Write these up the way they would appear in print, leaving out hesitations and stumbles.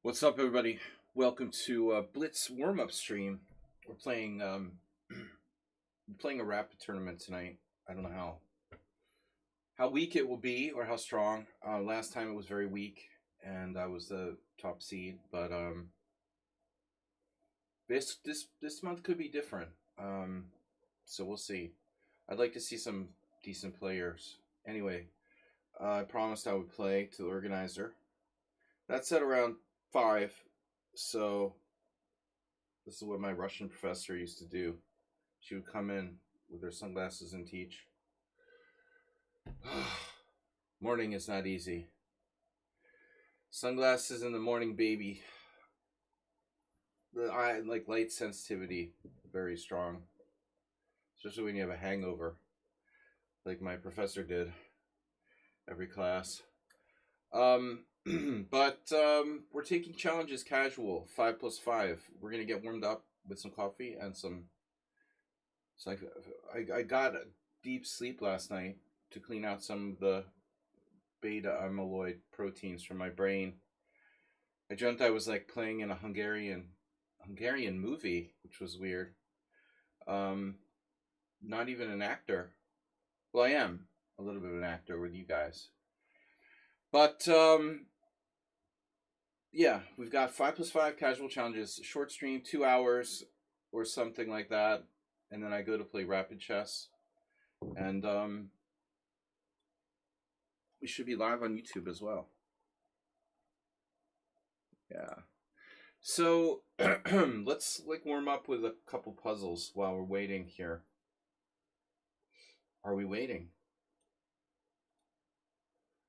What's up, everybody? Welcome to Blitz Warmup stream. We're playing playing a rapid tournament tonight. I don't know how weak it will be or how strong. Last time it was very weak, and I was the top seed. But this month could be different. So we'll see. I'd like to see some decent players. Anyway, I promised I would play to the organizer. That's at around 5. So this is what my Russian professor used to do. She would come in with her sunglasses and teach. Morning is not easy. Sunglasses in the morning, baby. The eye, like light sensitivity, very strong. Especially when you have a hangover, like my professor did every class. But we're taking challenges casual, 5+5. We're gonna get warmed up with some coffee and some. So I got a deep sleep last night to clean out some of the beta amyloid proteins from my brain. I dreamt I was like playing in a Hungarian movie, which was weird. Not even an actor. Well, I am a little bit of an actor with you guys. But yeah, we've got 5+5 casual challenges, short stream, 2 hours or something like that, and then I go to play rapid chess, and we should be live on YouTube as well. Yeah. So let's warm up with a couple puzzles while we're waiting here. Are we waiting?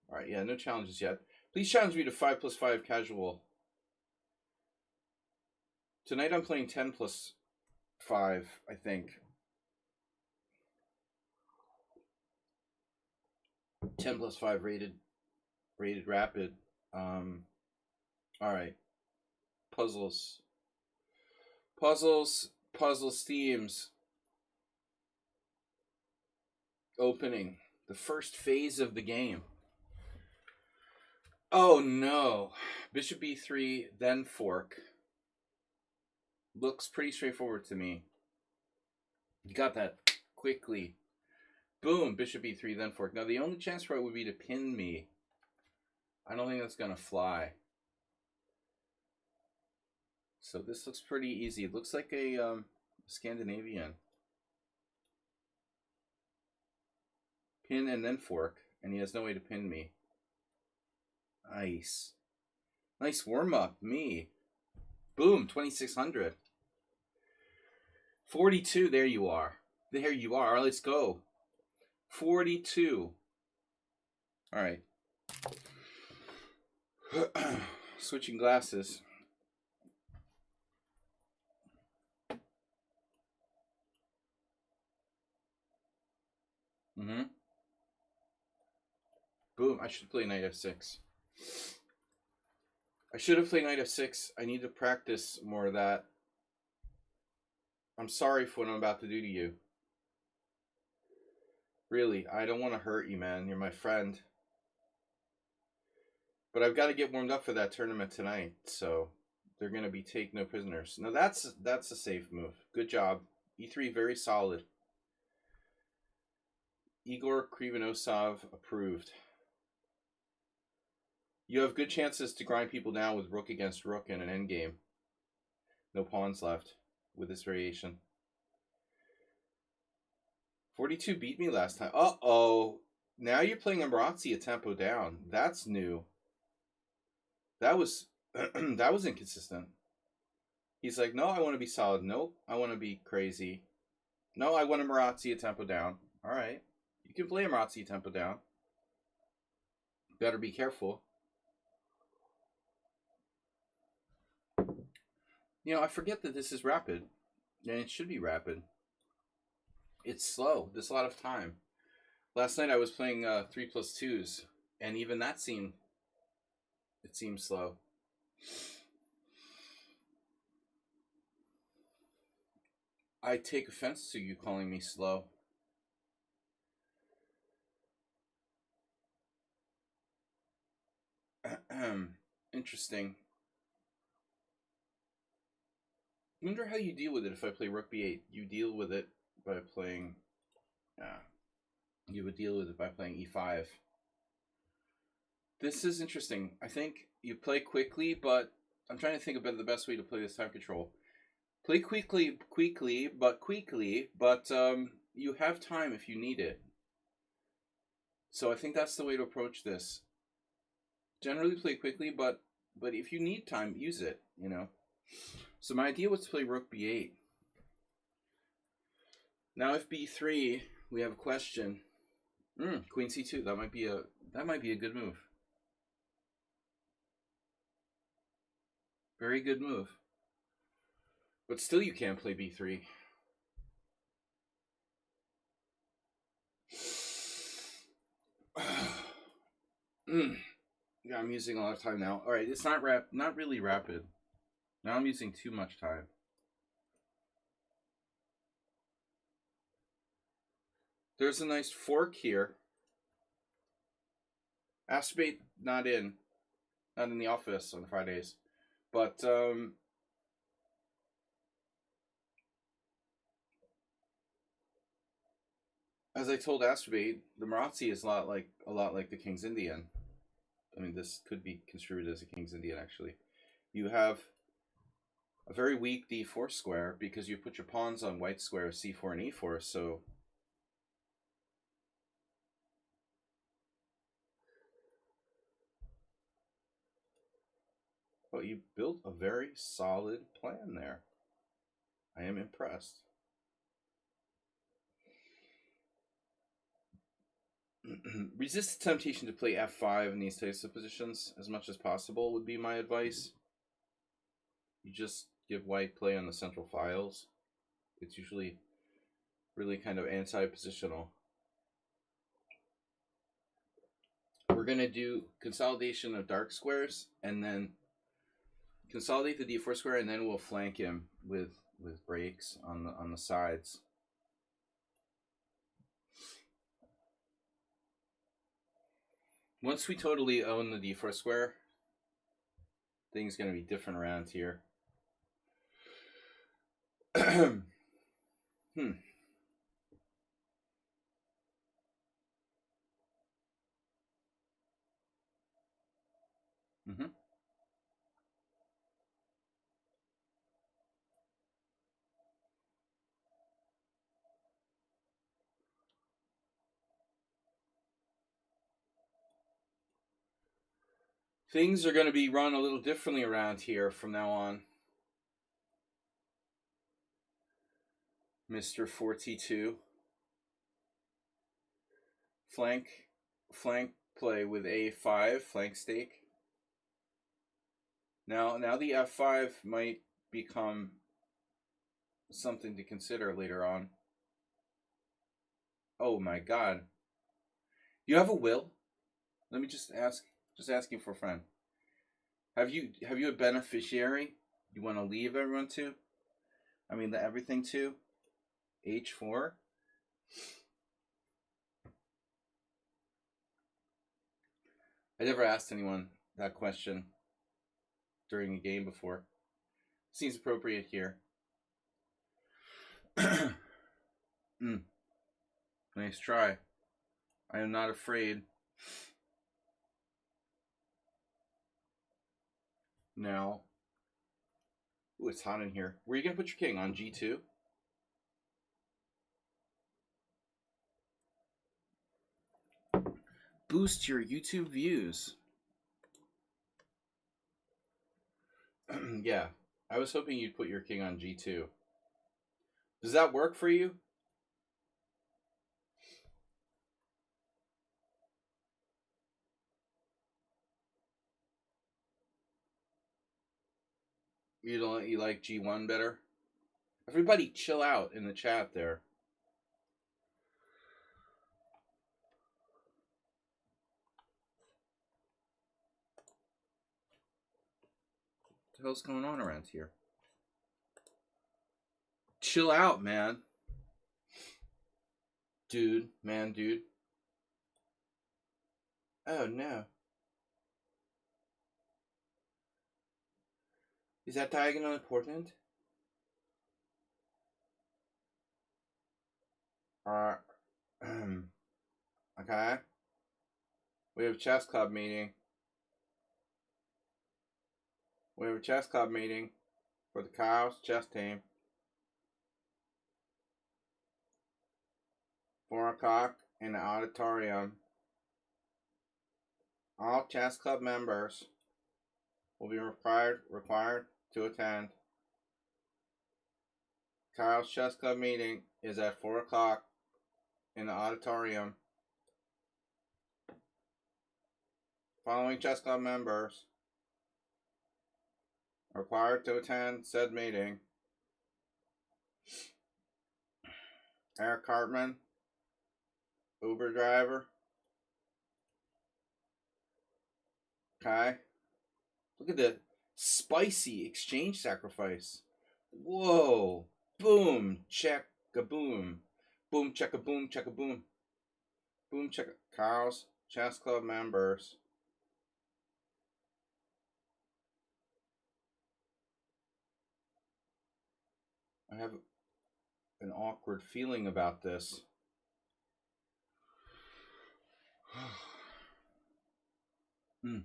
All right, yeah, no challenges yet. Please challenge me to 5+5 casual. Tonight I'm playing 10+5, I think. 10+5 rated rapid. All right. Puzzles themes. Opening the first phase of the game. Oh no. Bishop b3, then fork. Looks pretty straightforward to me. You got that quickly. Boom, bishop e3, then fork. Now the only chance for it would be to pin me. I don't think that's gonna fly. So this looks pretty easy. It looks like a Scandinavian. Pin and then fork, and he has no way to pin me. Nice. Nice warm-up, me. Boom, 2600. 42, there you are. There you are, let's go. 42. All right. Switching glasses. Boom, I should play knight f6. I should have played knight f6. I need to practice more of that. I'm sorry for what I'm about to do to you. Really, I don't want to hurt you, man. You're my friend. But I've got to get warmed up for that tournament tonight, so they're going to be take no prisoners. Now that's a safe move. Good job. e3, very solid. Igor Krivonosov approved. You have good chances to grind people down with rook against rook in an endgame. No pawns left with this variation. 42 beat me last time. Uh-oh. Now you're playing Amarazzi a tempo down. That's new. That was that was inconsistent. He's like, no, I want to be solid. Nope, I want to be crazy. No, I want Amarazzi a tempo down. All right. You can play Amarazzi a tempo down. Better be careful. You know, I forget that this is rapid. And it should be rapid. It's slow. There's a lot of time. Last night I was playing 3+2s, and even that seemed slow. I take offense to you calling me slow. Interesting. wonder how you deal with it if I play rook b8. You deal with it by playing... you would deal with it by playing e5. This is interesting. I think you play quickly, but I'm trying to think about the best way to play this time control. Play quickly, but you have time if you need it. So I think that's the way to approach this. Generally play quickly, but if you need time, use it, you know. So my idea was to play rook b8. Now if b3, we have a question. Queen c2, that might be a good move. Very good move. But still you can't play b3. Yeah, I'm using a lot of time now. All right, it's not really rapid. Now I'm using too much time. There's a nice fork here. Aspate not in the office on Fridays, but as I told Aspate, the Marazzi is a lot like the King's Indian. I mean, this could be construed as a King's Indian actually. You have a very weak d4 square because you put your pawns on white square c4 and e4, so but you built a very solid plan there. I am impressed. Resist the temptation to play f5 in these types of positions as much as possible would be my advice. You just give white play on the central files. It's usually really kind of anti-positional. We're going to do consolidation of dark squares and then consolidate the d4 square, and then we'll flank him with breaks on the sides. Once we totally own the d4 square, things going to be different around here. Things are going to be run a little differently around here from now on. Mr. 4T2. Flank play with A5, flank stake. Now the F5 might become something to consider later on. Oh my god. You have a will? Let me just asking for a friend. Have you a beneficiary you want to leave everyone to? I mean, everything to? H4? I never asked anyone that question during a game before. Seems appropriate here. Nice try. I am not afraid. Now, ooh, it's hot in here. Where are you going to put your king? On G2? Boost your YouTube views. Yeah, I was hoping you'd put your king on G2. Does that work for you? You like G1 better? Everybody chill out in the chat there. What the hell's going on around here? Chill out, man. Dude. Oh, no. Is that diagonal important? Alright. Okay. We have a chess club meeting. We have a chess club meeting for the Kyle's chess team. 4 o'clock in the auditorium. All chess club members will be required to attend. Kyle's chess club meeting is at 4 o'clock in the auditorium. Following chess club members are required to attend said meeting: Eric Hartman, Uber driver. Okay. Look at the spicy exchange sacrifice. Whoa. Boom. Check a boom. Boom, check a boom, check a boom. Boom, check a Kyle's chess club members. I have an awkward feeling about this. Looks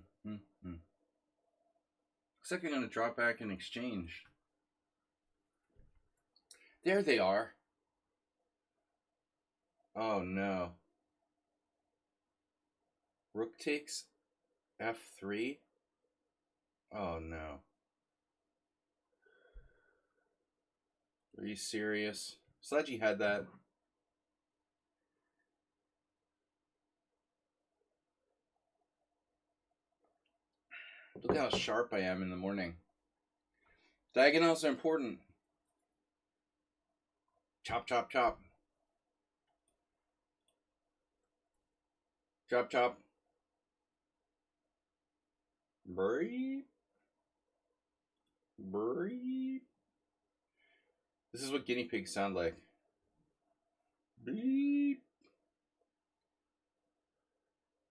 like I'm going to drop back in exchange. There they are. Oh no. Rook takes f3. Oh no. Are you serious? Sladgie had that. Look how sharp I am in the morning. Diagonals are important. Chop, chop, chop. Chop, chop. Breathe. Breathe. This is what guinea pigs sound like. Breathe.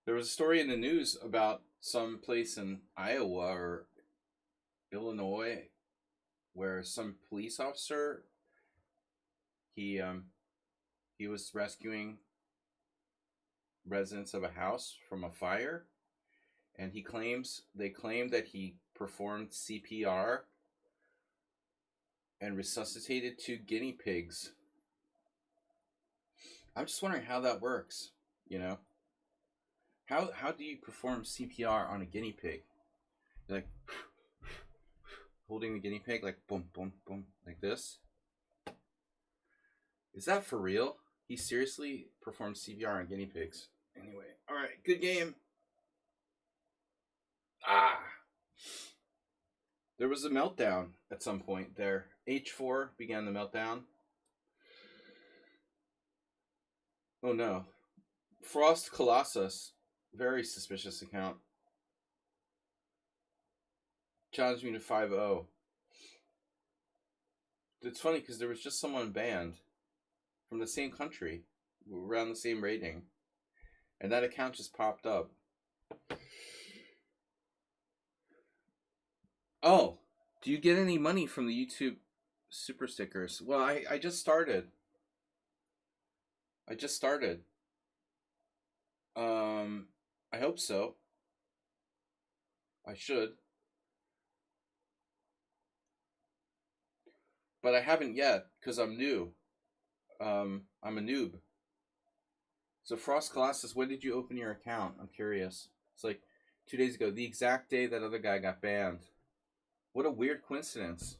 There was a story in the news about some place in Iowa or Illinois where some police officer he was rescuing residents of a house from a fire, and they claimed that he performed CPR and resuscitated 2 guinea pigs. I'm just wondering how that works, you know? How do you perform CPR on a guinea pig? You're like holding the guinea pig like boom, boom, boom, like this? Is that for real? He seriously performed CPR on guinea pigs. Anyway, alright, good game. There was a meltdown at some point there. H4 began the meltdown. Oh no. Frost Colossus. Very suspicious account. Challenged me to 5-0. It's funny because there was just someone banned from the same country, around the same rating, and that account just popped up. Oh, do you get any money from the YouTube super stickers? Well, I just started. I hope so. I should. But I haven't yet, because I'm new. I'm a noob. So Frost Colossus, when did you open your account? I'm curious. It's like 2 days ago, the exact day that other guy got banned. What a weird coincidence.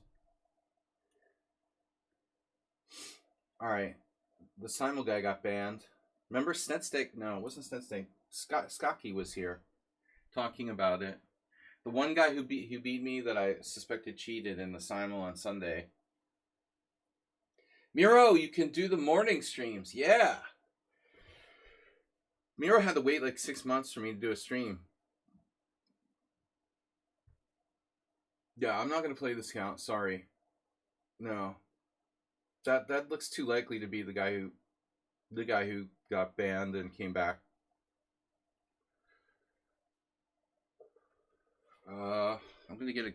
Alright. The Simul guy got banned. Remember Snedsteak? No, it wasn't Snedsteak. Skocky was here talking about it. The one guy who beat me that I suspected cheated in the Simul on Sunday. Miro, you can do the morning streams. Yeah. Miro had to wait like 6 months for me to do a stream. Yeah, I'm not going to play this account. Sorry. No. That looks too likely to be the guy who got banned and came back. I'm going to get a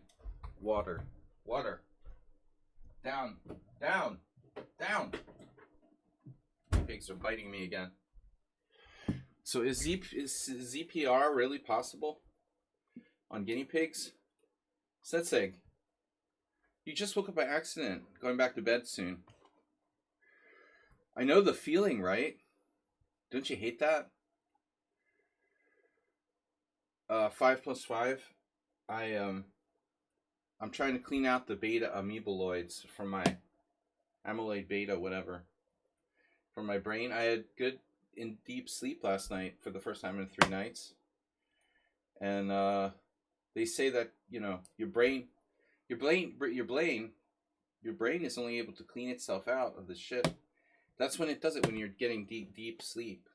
water. Water. Down. Down. Down. Okay. pigs are biting me again. So is ZPR really possible on guinea pigs? Setsig, you just woke up by accident. Going back to bed soon. I know the feeling, right? Don't you hate that? 5+5. I'm trying to clean out the beta amoebaloids from my amyloid beta, whatever, from my brain. I had good in deep sleep last night for the first time in 3 nights, and they say that your brain is only able to clean itself out of the shit. That's when it does it, when you're getting deep sleep.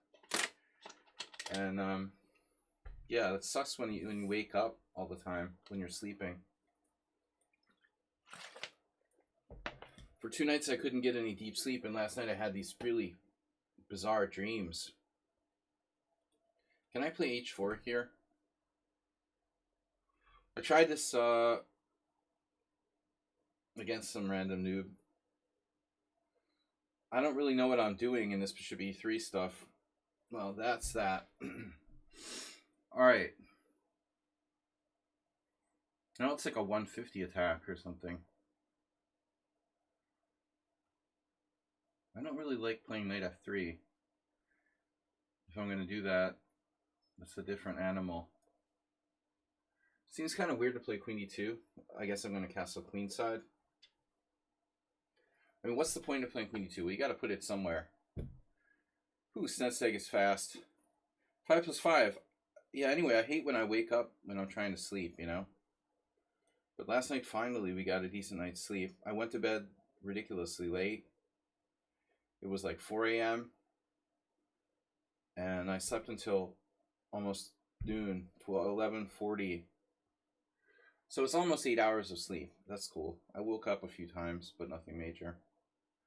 And yeah, it sucks when you wake up all the time when you're sleeping. For 2 nights I couldn't get any deep sleep, and last night I had these really bizarre dreams. Can I play H4 here? I tried this against some random noob. I don't really know what I'm doing in this bishop E3 stuff. Well, that's that. Alright. Now it's like a 150 attack or something. I don't really like playing knight F3. If I'm going to do that, that's a different animal. Seems kind of weird to play queen E2. I guess I'm going to castle queenside. I mean, what's the point of playing queen E2? Well, you got to put it somewhere. Ooh, Snetseg is fast. 5+5. Yeah, anyway, I hate when I wake up when I'm trying to sleep, you know? But last night, finally, we got a decent night's sleep. I went to bed ridiculously late. It was like 4 a.m. And I slept until almost noon, 11:40. So it's almost 8 hours of sleep. That's cool. I woke up a few times, but nothing major.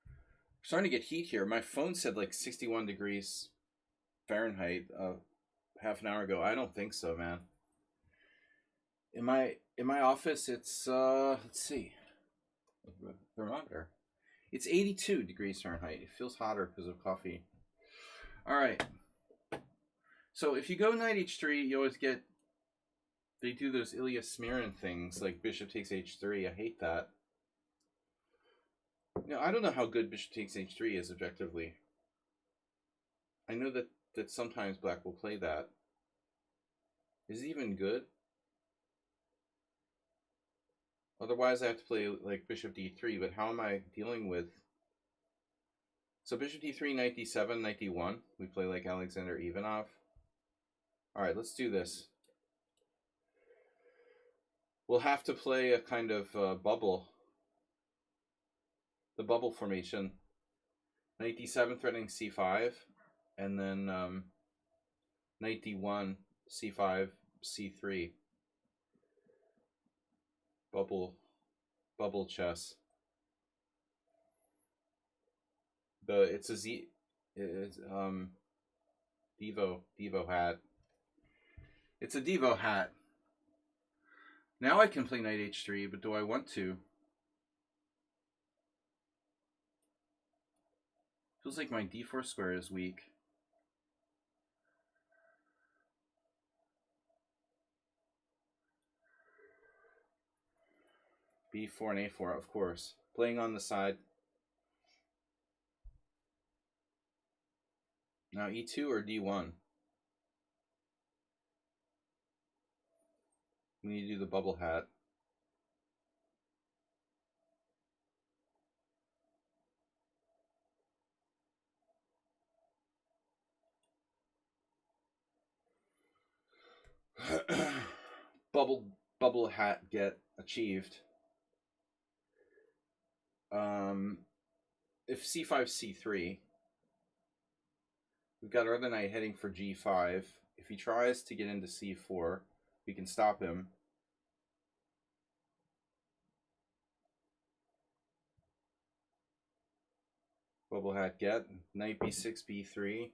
I'm starting to get heat here. My phone said like 61 degrees Fahrenheit half an hour ago. I don't think so, man. In my office, it's let's see, thermometer. It's 82 degrees Fahrenheit. It feels hotter because of coffee. All right. So if you go knight h3, you always get, they do those Ilya Smirin things like bishop takes h3. I hate that. You know, I don't know how good bishop takes h3 is objectively. I know that sometimes black will play that. Is it even good? Otherwise I have to play like bishop d3, but how am I dealing with... So bishop d3, knight d7, knight d1. We play like Alexander Ivanov. Alright, let's do this. We'll have to play a kind of bubble. The bubble formation. Knight d7 threatening c5. And then knight d1, c5, c3. Bubble chess. It's a Devo hat. It's a Devo hat. Now I can play knight h3, but do I want to? Feels like my d4 square is weak. b4 and a4, of course. Playing on the side. Now e2 or d1? We need to do the bubble hat. Bubble hat get achieved. If c5, c3, we've got our other knight heading for g5. If he tries to get into c4, we can stop him. Bubble hat get. Knight b6, b3.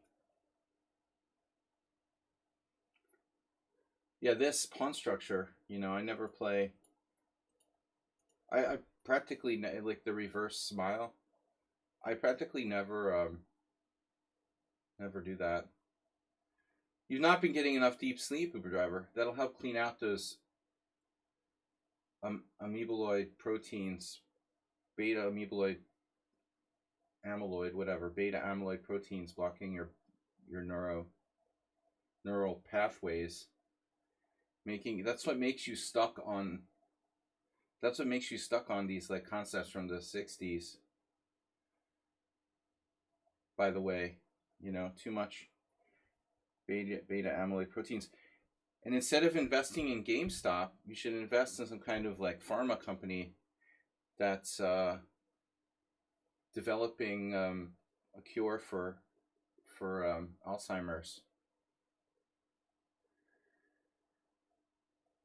Yeah, this pawn structure, you know, I never play... I practically, like the reverse smile, I practically never Never do that. You've not been getting enough deep sleep, Uber driver. That'll help clean out those amoebaloid proteins, beta amoebaloid, amyloid, whatever, beta amyloid proteins blocking your neural pathways. That's what makes you stuck on these like concepts from the 60s. By the way, too much beta amyloid proteins. And instead of investing in GameStop, you should invest in some kind of like pharma company that's developing a cure for Alzheimer's.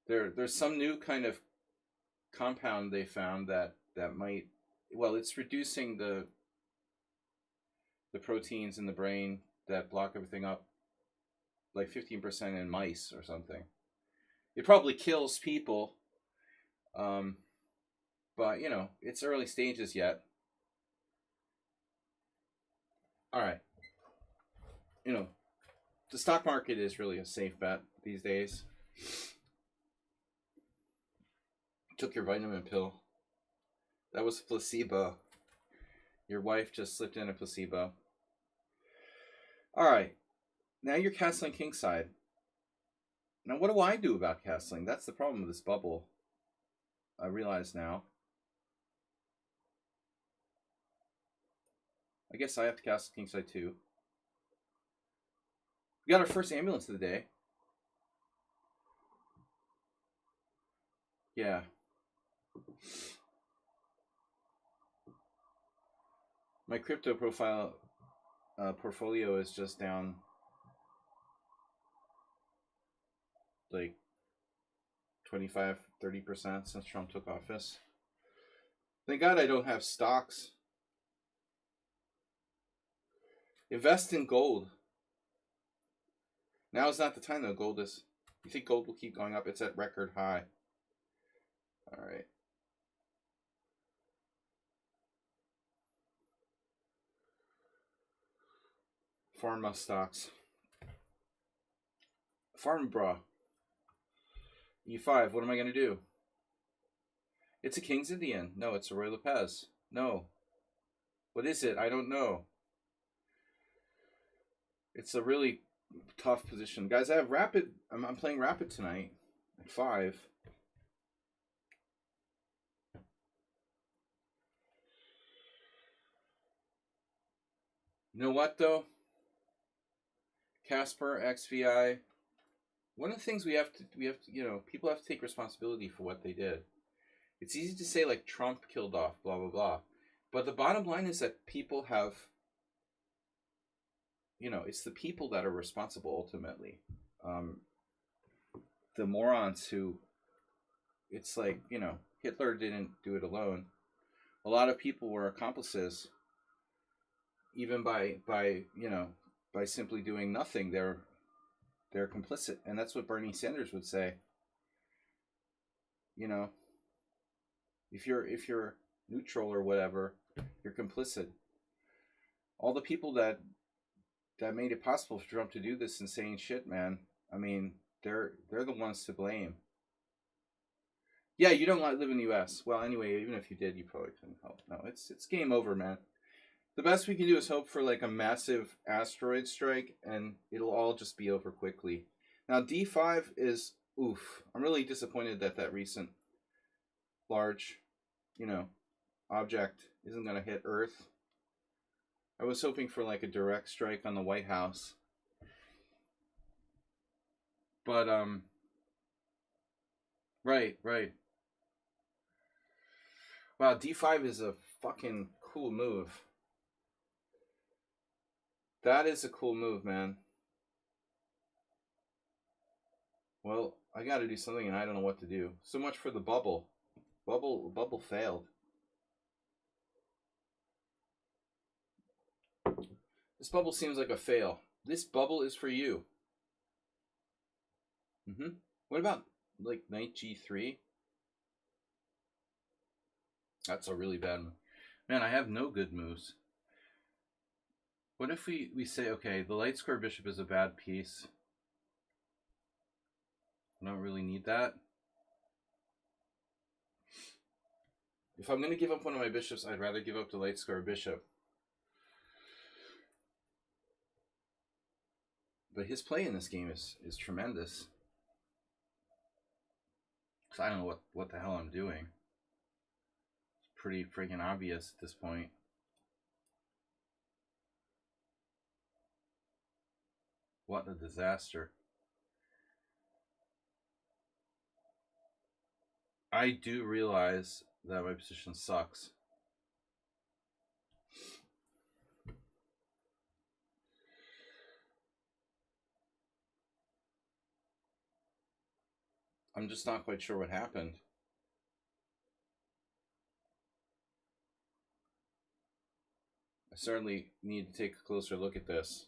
There's some new kind of compound they found that might, well, it's reducing the proteins in the brain that block everything up like 15% in mice or something. It probably kills people, but it's early stages yet. All right, the stock market is really a safe bet these days. Took your vitamin pill. That was placebo. Your wife just slipped in a placebo. All right. Now you're castling kingside. Now what do I do about castling? That's the problem with this bubble. I realize now. I guess I have to cast kingside too. We got our first ambulance of the day. Yeah. My crypto portfolio is just down like 25-30% since Trump took office. Thank God I don't have stocks. Invest in gold. Now is not the time though. Gold is. You think gold will keep going up? It's at record high. All right. Pharma stocks. Farm bra. E5. What am I going to do? It's a King's Indian. No, it's a Roy Lopez. No. What is it? I don't know. It's a really tough position. Guys, I have Rapid. I'm playing Rapid tonight at 5. You know what, though? Casper, XVI. One of the things we have to, people have to take responsibility for what they did. It's easy to say, like, Trump killed off, blah, blah, blah. But the bottom line is that people have, it's the people that are responsible ultimately. The morons who, it's like, Hitler didn't do it alone. A lot of people were accomplices, even by simply doing nothing. They're complicit, and that's what Bernie Sanders would say. If you're neutral or whatever, you're complicit. All the people that made it possible for Trump to do this insane shit, man. I mean, they're the ones to blame. Yeah, you don't live in the U.S. Well, anyway, even if you did, you probably couldn't help. No, it's game over, man. The best we can do is hope for like a massive asteroid strike, and it'll all just be over quickly. Now, D5 is oof. I'm really disappointed that recent large, object isn't going to hit Earth. I was hoping for like a direct strike on the White House. But, right. Wow, D5 is a fucking cool move. That is a cool move, man. Well, I gotta do something and I don't know what to do. So much for the bubble. Bubble failed. This bubble seems like a fail. This bubble is for you. What about like knight G3? That's a really bad move. Man, I have no good moves. What if we say, okay, the light square bishop is a bad piece. I don't really need that. If I'm going to give up one of my bishops, I'd rather give up the light square bishop. But his play in this game is tremendous. Because I don't know what the hell I'm doing. It's pretty freaking obvious at this point. What a disaster. I do realize that my position sucks. I'm just not quite sure what happened. I certainly need to take a closer look at this.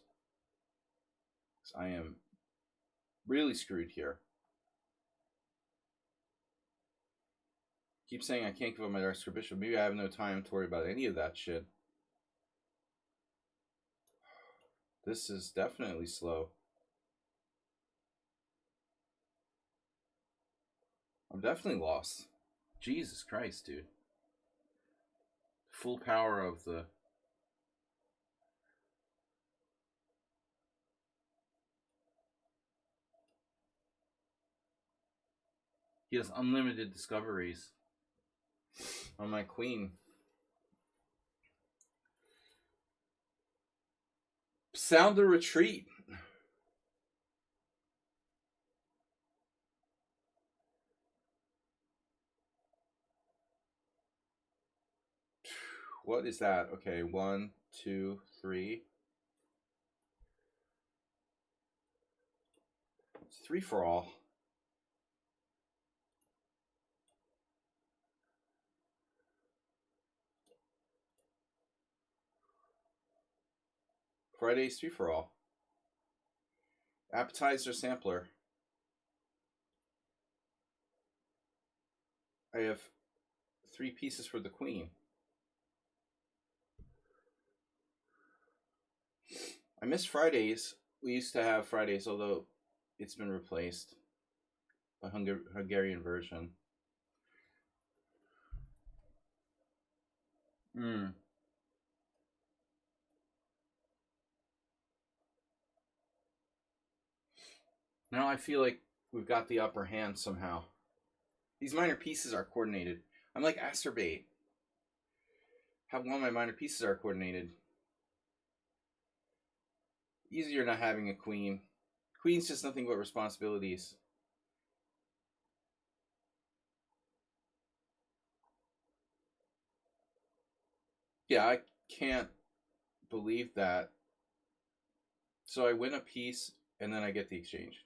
I am really screwed here. Keep saying I can't give up my dark square bishop. Maybe I have no time to worry about any of that shit. This is definitely slow. I'm definitely lost. Jesus Christ, dude. Full power of the... He has unlimited discoveries on my queen. Sound the retreat. What is that? Okay, 1, 2, 3. It's 3 for all. Friday's 3 for all. Appetizer sampler. I have 3 pieces for the queen. I miss Fridays. We used to have Fridays, although it's been replaced by Hungarian version. Now I feel like we've got the upper hand somehow. These minor pieces are coordinated. I'm like Asterbait. How well my minor pieces are coordinated. Easier not having a queen. Queen's just nothing but responsibilities. Yeah, I can't believe that. So I win a piece, and then I get the exchange.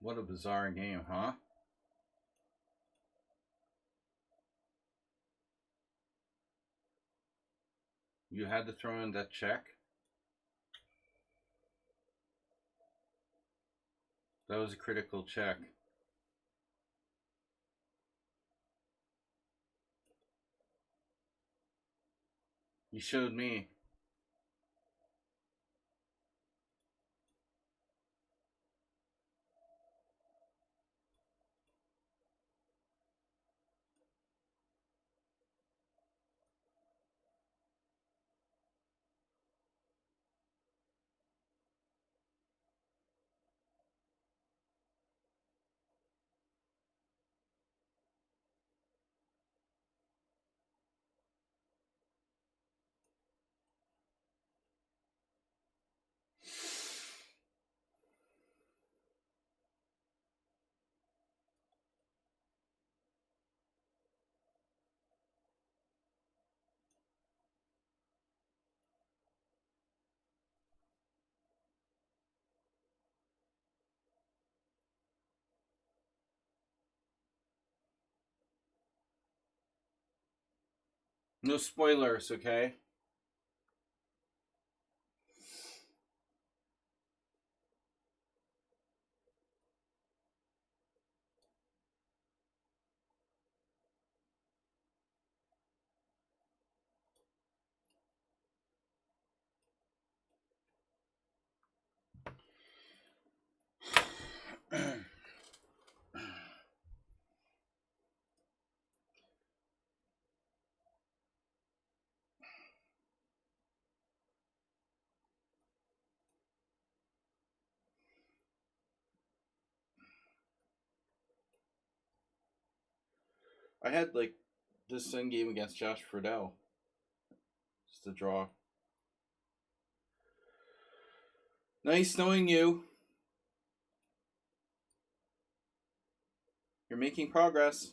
What a bizarre game, huh? You had to throw in that check? That was a critical check. You showed me. No spoilers, okay? I had like this end game against Josh Friedel. Just a draw. Nice knowing you. You're making progress.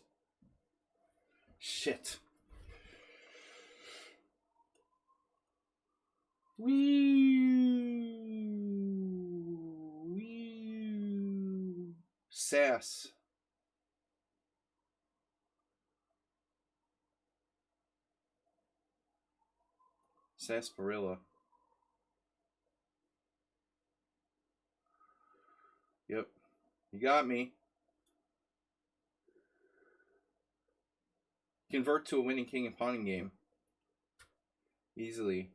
Shit. Wee. Sass. Sarsaparilla. Yep. You got me. Convert to a winning king and pawning game. Easily.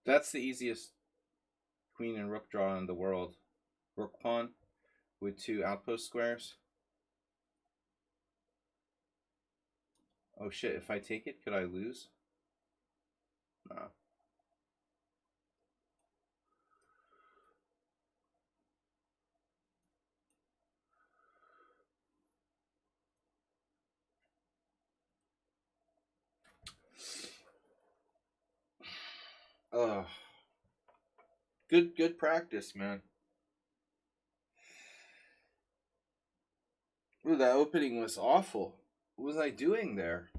That's the easiest queen and rook draw in the world. Rook pawn with 2 outpost squares. Oh shit, if I take it, could I lose? No. Ugh. Good practice, man. Ooh, that opening was awful. What was I doing there?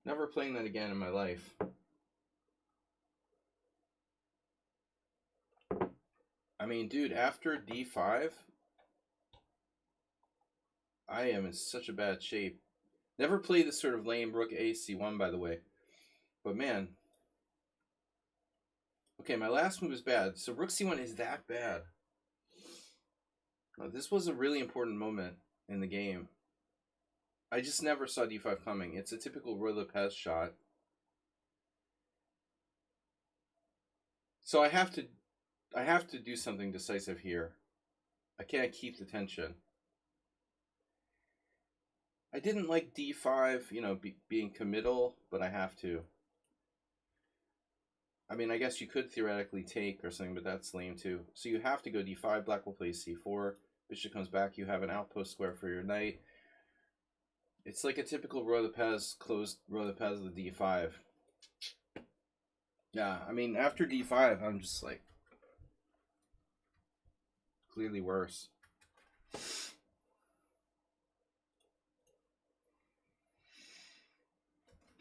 Never playing that again in my life. I mean, dude, after d5, I am in such a bad shape. Never play this sort of lame rook a c1, by the way. But man. Okay, my last move is bad. So rook c1 is that bad. This was a really important moment in the game. I just never saw d5 coming. It's a typical Roy Lopez shot. So I have to do something decisive here. I can't keep the tension. I didn't like d5, being committal, but I have to. I mean, I guess you could theoretically take or something, but that's lame too. So you have to go d5, black will play c4, bishop comes back, you have an outpost square for your knight. It's like a typical Roy Lopez, closed Roy Lopez of the d5. Yeah, I mean, after d5, I'm just like, clearly worse.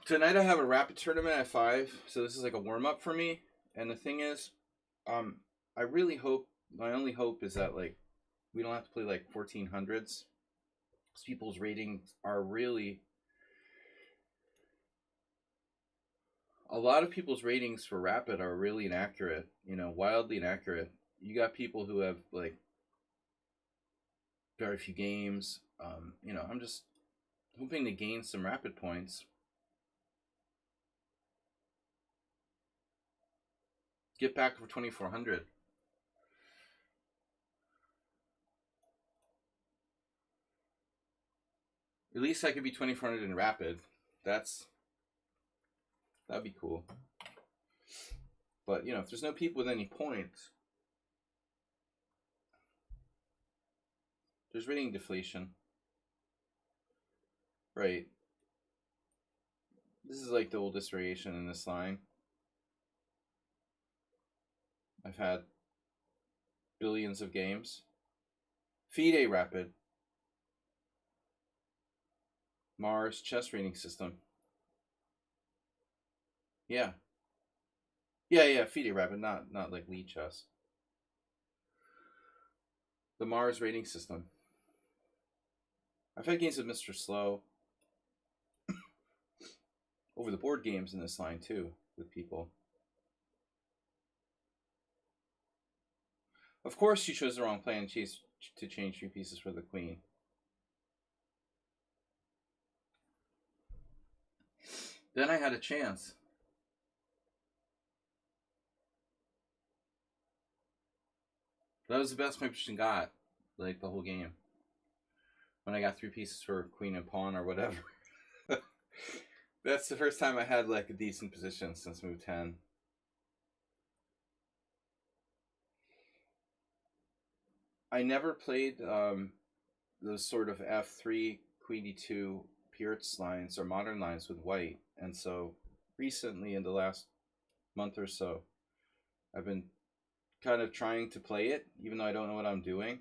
Tonight I have a rapid tournament at 5, so this is like a warm-up for me. And the thing is, I really hope, my only hope is that, like, we don't have to play, like, 1400s. Because people's ratings are really... A lot of people's ratings for rapid are really inaccurate, wildly inaccurate. You got people who have, like, very few games. I'm just hoping to gain some rapid points. Get back for 2400. At least I could be 2400 in rapid. That'd be cool. But, if there's no people with any points, there's rating deflation. Right. This is like the oldest variation in this line. I've had billions of games. FIDE Rapid. Mars chess rating system. Yeah. Yeah, FIDE Rapid, not like lead chess. The Mars rating system. I've had games with Mr. Slow over the board games in this line too with people. Of course, you chose the wrong plan to change 3 pieces for the queen. Then I had a chance. That was the best my position got, like the whole game. When I got 3 pieces for queen and pawn or whatever. That's the first time I had like a decent position since move 10. I never played those sort of f3, queen e2 Peart's lines or modern lines with white, and so recently in the last month or so, I've been kind of trying to play it, even though I don't know what I'm doing.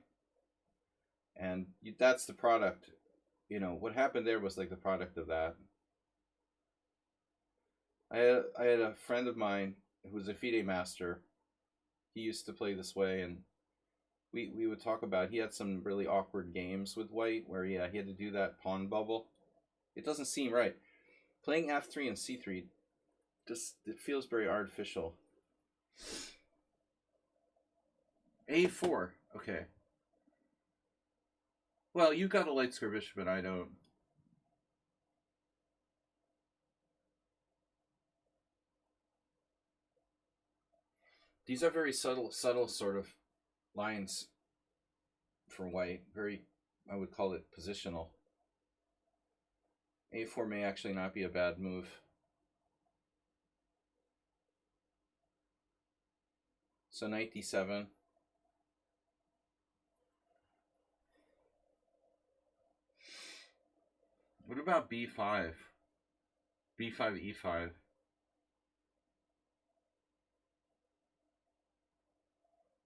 And that's the product. You know, what happened there was like the product of that. I had a friend of mine who was a FIDE master. He used to play this way, and we would talk about, he had some really awkward games with white where he had to do that pawn bubble. It doesn't seem right. Playing f3 and c3, just it feels very artificial. a4, okay. Well, you got a light square bishop and I don't. These are very subtle sort of lines for white. Very, I would call it positional. a4 may actually not be a bad move. So knight d7. What about b5? b5, e5.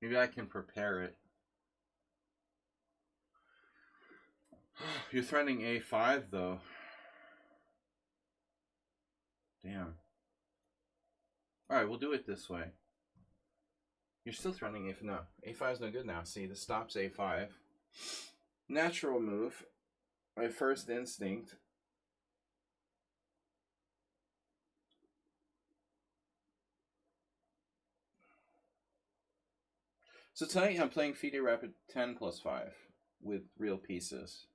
Maybe I can prepare it. You're threatening a5 though. Damn. Alright, we'll do it this way. You're still threatening a5. No, a5 is no good now. See, this stops a5. Natural move. My first instinct. So tonight I'm playing FIDE Rapid 10 plus 5 with real pieces.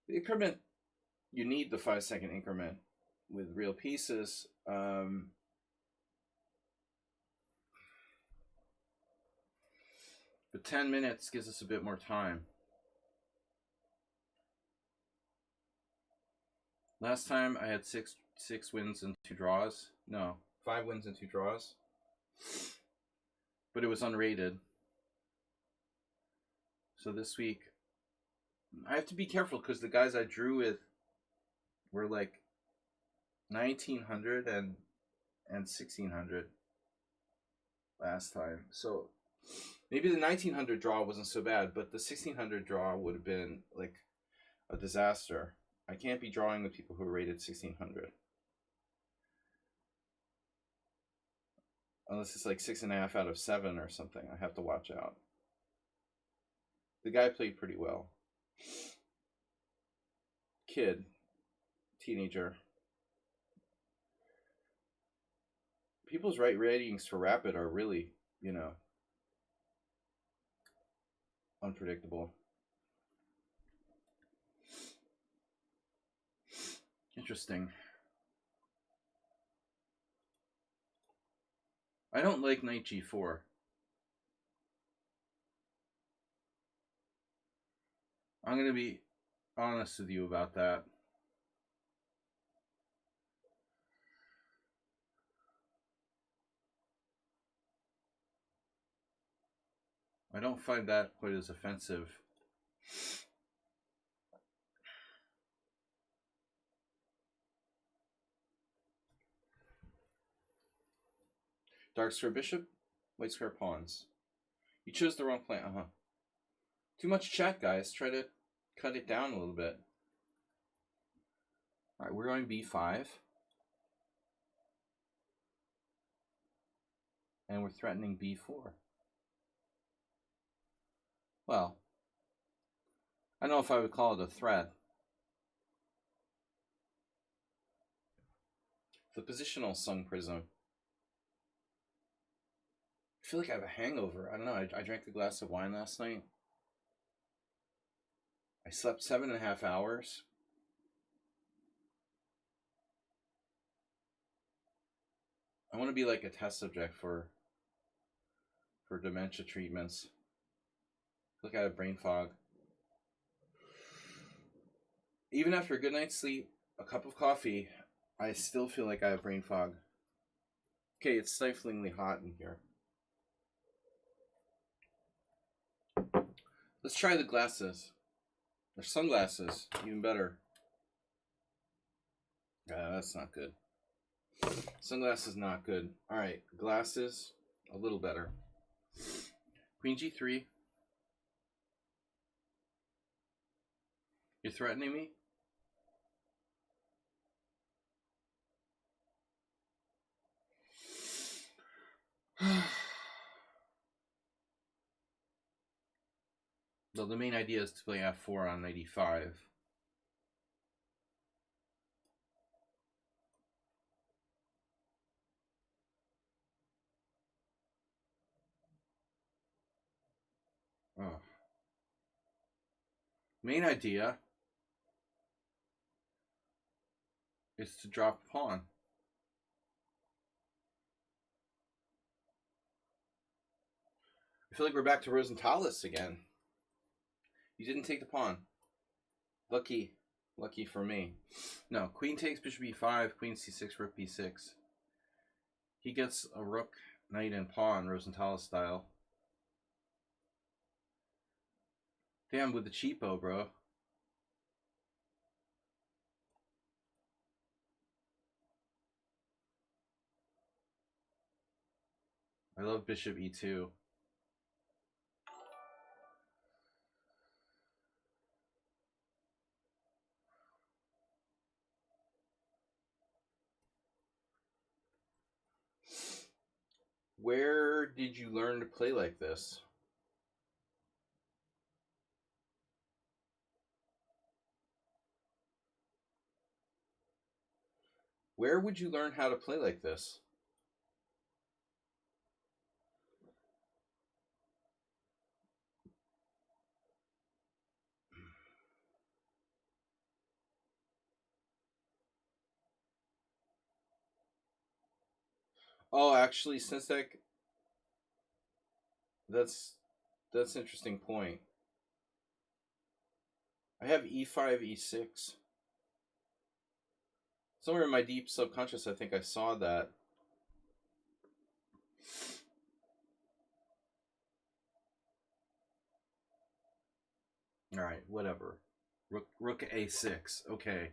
The increment, you need the 5-second increment with real pieces. But 10 minutes gives us a bit more time. Last time I had six wins and 2 draws. No, 5 wins and 2 draws. But it was unrated. So this week, I have to be careful because the guys I drew with were like 1900 and 1600 last time. So maybe the 1900 draw wasn't so bad, but the 1600 draw would have been like a disaster. I can't be drawing with people who are rated 1600. Unless it's like 6.5 out of 7 or something. I have to watch out. The guy played pretty well. Kid. Teenager. People's right ratings for Rapid are really, you know, unpredictable. Interesting. I don't like knight g4. I'm going to be honest with you about that. I don't find that quite as offensive. Dark square bishop, white square pawns. You chose the wrong plan. Too much chat, guys. Try to cut it down a little bit. All right, we're going b5. And we're threatening b4. Well, I don't know if I would call it a threat. The positional Sung Prism. I feel like I have a hangover. I don't know. I drank a glass of wine last night. I slept 7.5 hours. I want to be like a test subject for dementia treatments. Look, I have brain fog. Even after a good night's sleep, a cup of coffee, I still feel like I have brain fog. Okay, it's stiflingly hot in here. Let's try the glasses. Or sunglasses, even better. That's not good. Sunglasses, not good. Alright, glasses, a little better. Queen g3. You're threatening me? Well, the main idea is to play f4 on knight e5. Oh. Main idea is to drop a pawn. I feel like we're back to Rosenthalis again. You didn't take the pawn. Lucky for me. No, queen takes bishop e5, queen c6, rook b6. He gets a rook, knight, and pawn, Rosenthalis style. Damn, with the cheapo, bro. I love bishop e2. Where did you learn to play like this? Where would you learn how to play like this? Oh, actually, since that's an interesting point. I have e5, e6. Somewhere in my deep subconscious, I think I saw that. All right, whatever. Rook a6. Okay.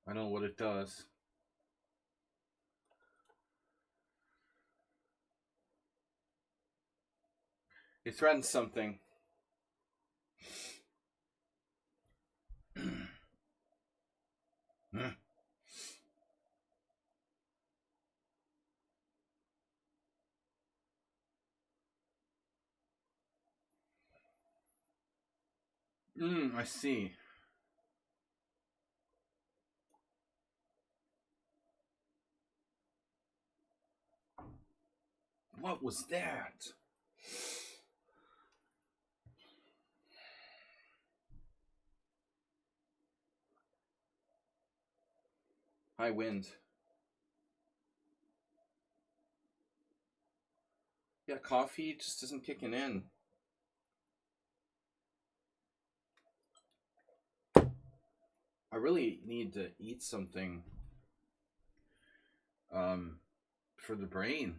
I know what it does. It threatens something. I see. What was that? High wind. Yeah, coffee just isn't kicking in. I really need to eat something for the brain.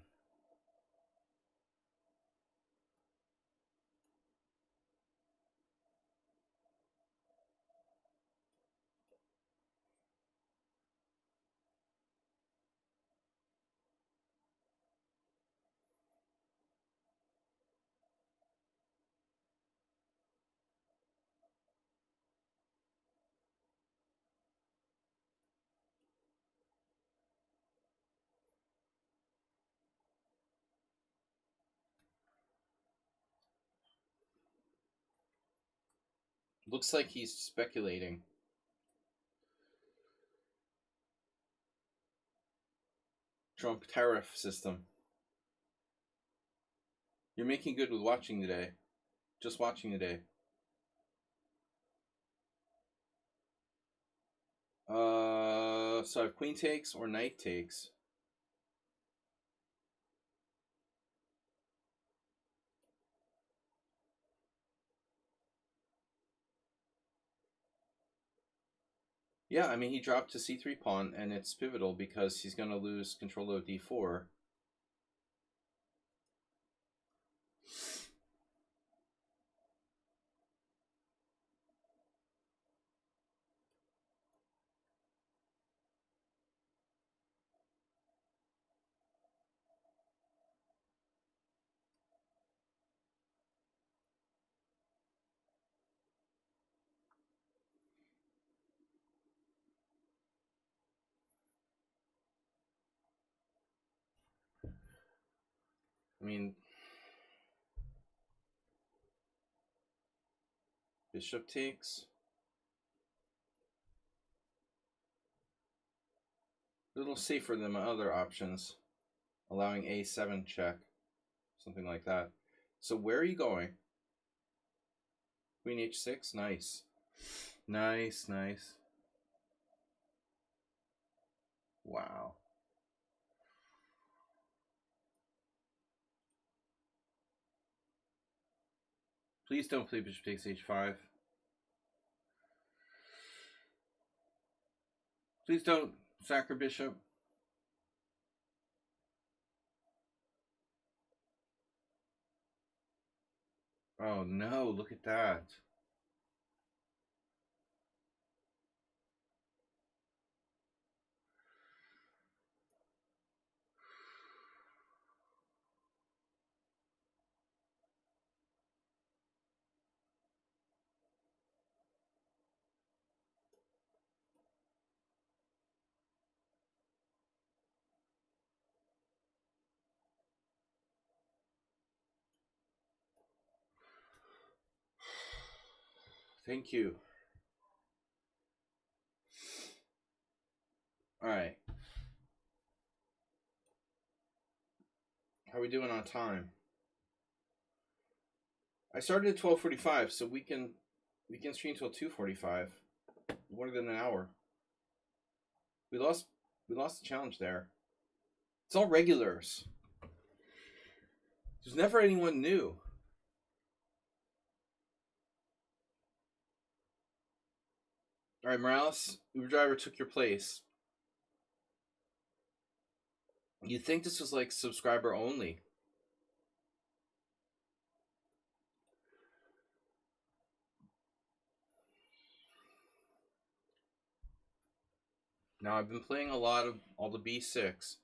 Looks like he's speculating. Trump tariff system. You're making good with watching today. Just watching today. So I have queen takes or knight takes. Yeah, I mean, he dropped to c3 pawn, and it's pivotal because he's going to lose control of d4. I mean, bishop takes. A little safer than my other options, allowing a7 check, something like that. So where are you going? Queen h6, nice. Nice, nice. Wow. Please don't play bishop takes h5. Please don't sack her bishop. Oh no, look at that. Thank you. All right. How are we doing on time? I started at 12:45, so we can stream till 2:45. More than an hour. We lost the challenge there. It's all regulars. There's never anyone new. All right, Morales, Uber driver took your place. You'd think this was like subscriber only. Now I've been playing a lot of all the b6.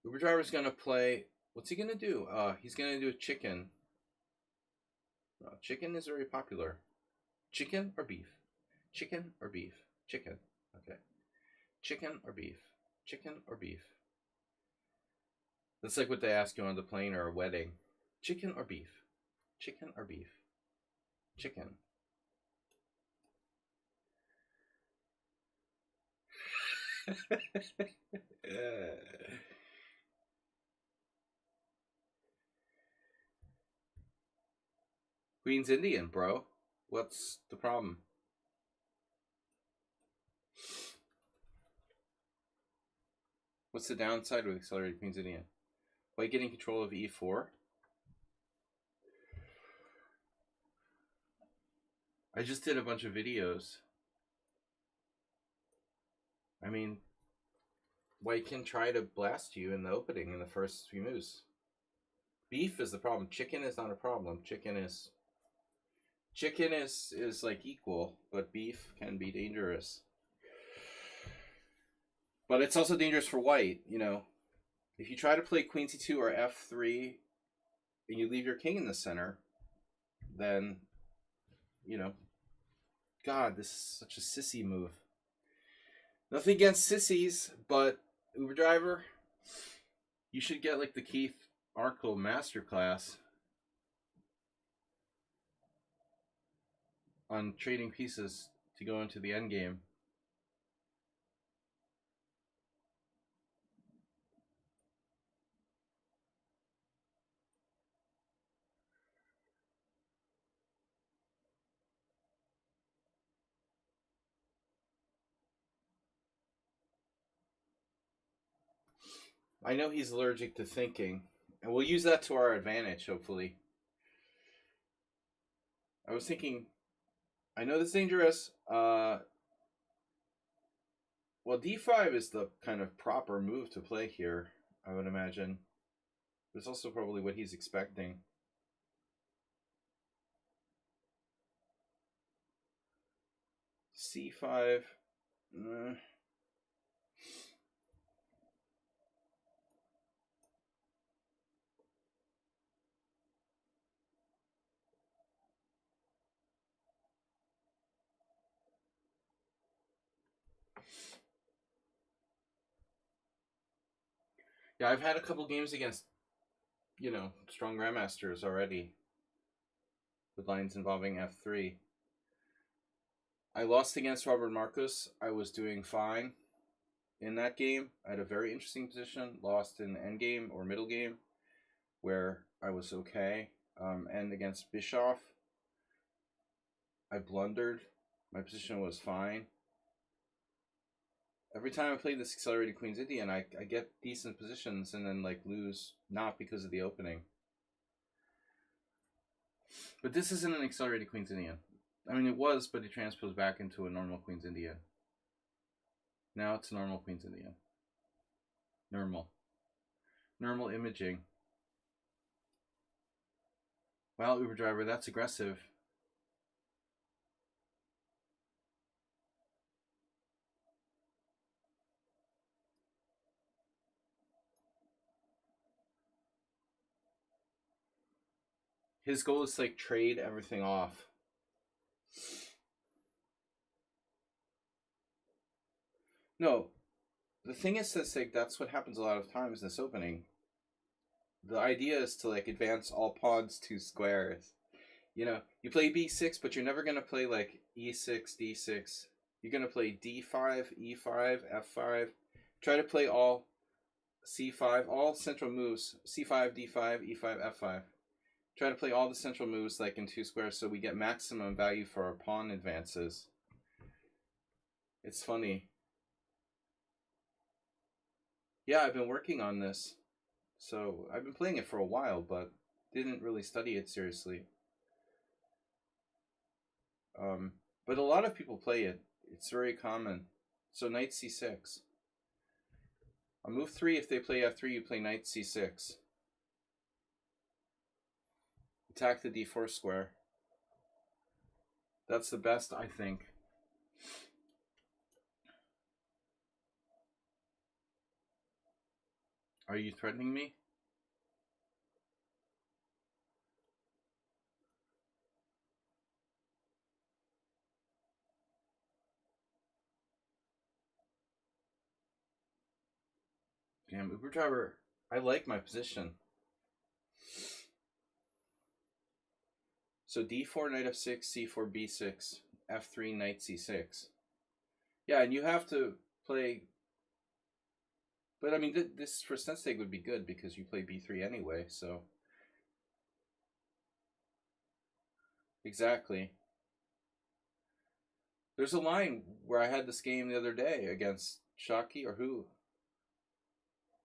Uber driver's gonna play. What's he gonna do? He's gonna do a chicken. Chicken is very popular. Chicken or beef? Chicken or beef? Chicken. Okay. Chicken or beef? Chicken or beef? That's like what they ask you on the plane or a wedding. Chicken or beef? Chicken or beef? Chicken. Queen's Indian, bro. What's the problem? What's the downside with accelerated Queen's Indian? White getting control of e4? I just did a bunch of videos. I mean, White can try to blast you in the opening in the first few moves. Beef is the problem. Chicken is not a problem. Chicken is like equal, but beef can be dangerous. But it's also dangerous for White, you know. If you try to play Queen c2 or f3 and you leave your king in the center, then, you know, God, this is such a sissy move. Nothing against sissies, but Uber driver, you should get like the Keith Arkle masterclass. on trading pieces to go into the end game. I know he's allergic to thinking, and we'll use that to our advantage, hopefully. I was thinking, I know that's dangerous. Well, d5 is the kind of proper move to play here, I would imagine. It's also probably what he's expecting. c5. Yeah, I've had a couple games against, strong grandmasters already with lines involving f3. I lost against Robert Marcos. I was doing fine in that game. I had a very interesting position. Lost in endgame or middle game where I was okay. And against Bischoff, I blundered. My position was fine. Every time I play this accelerated Queen's Indian, I get decent positions and then lose, not because of the opening. But this isn't an accelerated Queen's Indian. I mean, it was, but it transposed back into a normal Queen's Indian. Now it's a normal Queen's Indian. Normal imaging. Wow, Uber driver, that's aggressive. His goal is to trade everything off. No, the thing is that that's what happens a lot of times in this opening. The idea is to advance all pawns 2 squares. You play b6, but you're never gonna play e6, d6. You're gonna play d5, e5, f5. Try to play all c5, all central moves, c5, d5, e5, f5. Try to play all the central moves in 2 squares so we get maximum value for our pawn advances. It's funny. Yeah, I've been working on this. So I've been playing it for a while, but didn't really study it seriously. But a lot of people play it. It's very common. So knight c6. On move 3, if they play f3, you play knight c6. Attack the d4 square. That's the best, I think. Are you threatening me? Damn, Uber driver, I like my position. So d4, knight f6, c4, b6, f3, knight c6. Yeah, and you have to play... But I mean, this for Sensei would be good because you play b3 anyway, so... Exactly. There's a line where I had this game the other day against Shockey, or who?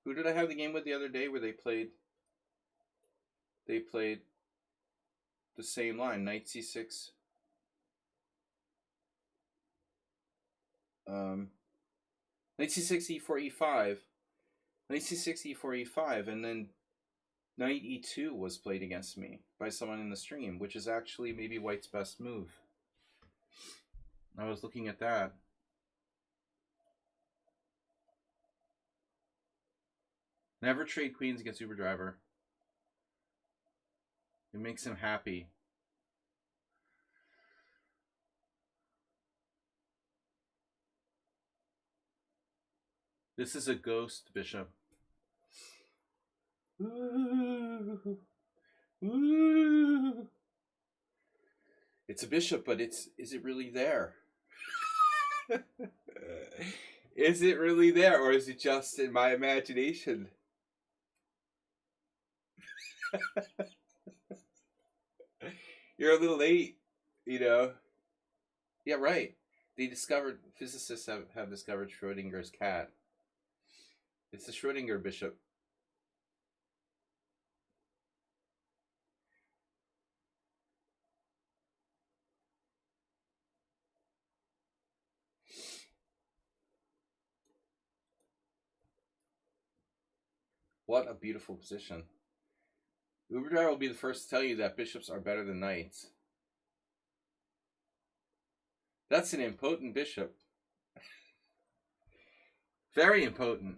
Who did I have the game with the other day where they played the same line, knight c6. Knight c6, e4, e5. Knight c6, e4, e5, and then knight e2 was played against me by someone in the stream, which is actually maybe White's best move. I was looking at that. Never trade queens against Uber Driver. It makes him happy. This is a ghost bishop. Ooh. Ooh. It's a bishop, but is it really there? Is it really there, or is it just in my imagination? You're a little late, you know. Yeah, right. Physicists have discovered Schrodinger's cat. It's the Schrodinger bishop. What a beautiful position. Uber driver will be the first to tell you that bishops are better than knights. That's an impotent bishop. Very impotent.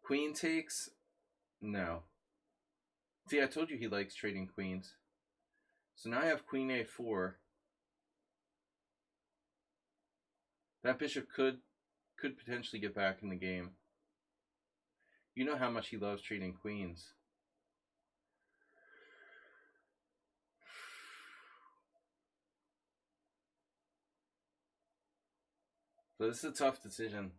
Queen takes? No. See, I told you he likes trading queens. So now I have queen a4. That bishop could potentially get back in the game. You know how much he loves trading queens. So this is a tough decision.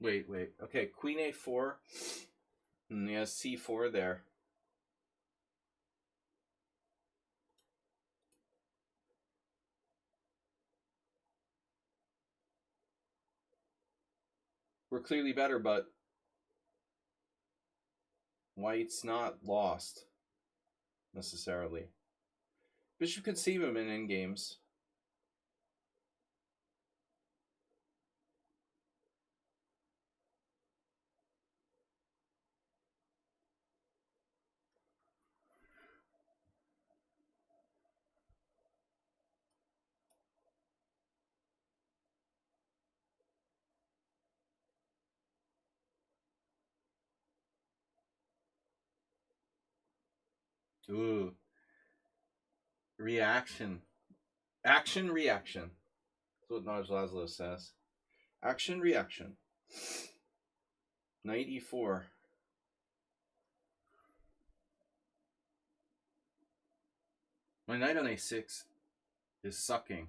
Wait. Okay, queen a4. And he has c4 there. We're clearly better, but white's not lost necessarily. Bishop could save him in endgames. Ooh. Reaction. Action, reaction. That's what Naj Laszlo says. Action, reaction. Knight e4. My knight on a6 is sucking.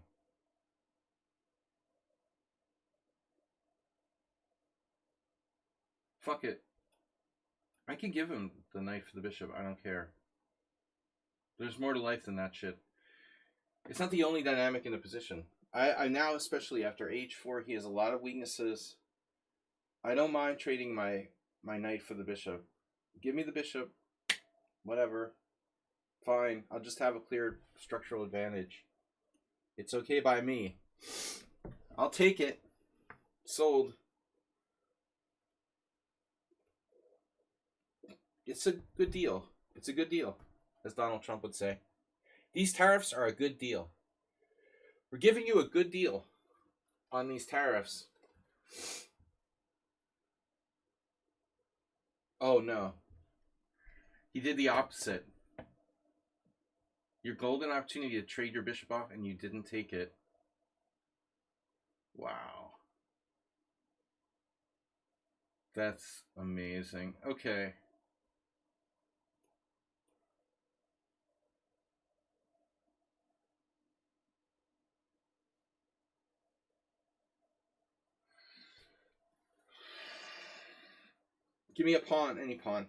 Fuck it. I can give him the knight for the bishop. I don't care. There's more to life than that shit. It's not the only dynamic in the position. I now, especially after h4, he has a lot of weaknesses. I don't mind trading my knight for the bishop. Give me the bishop. Whatever. Fine. I'll just have a clear structural advantage. It's okay by me. I'll take it. Sold. It's a good deal. It's a good deal, as Donald Trump would say. These tariffs are a good deal. We're giving you a good deal on these tariffs. Oh, no. He did the opposite. Your golden opportunity to trade your bishop off, and you didn't take it. Wow. That's amazing. Okay. Give me a pawn, any pawn.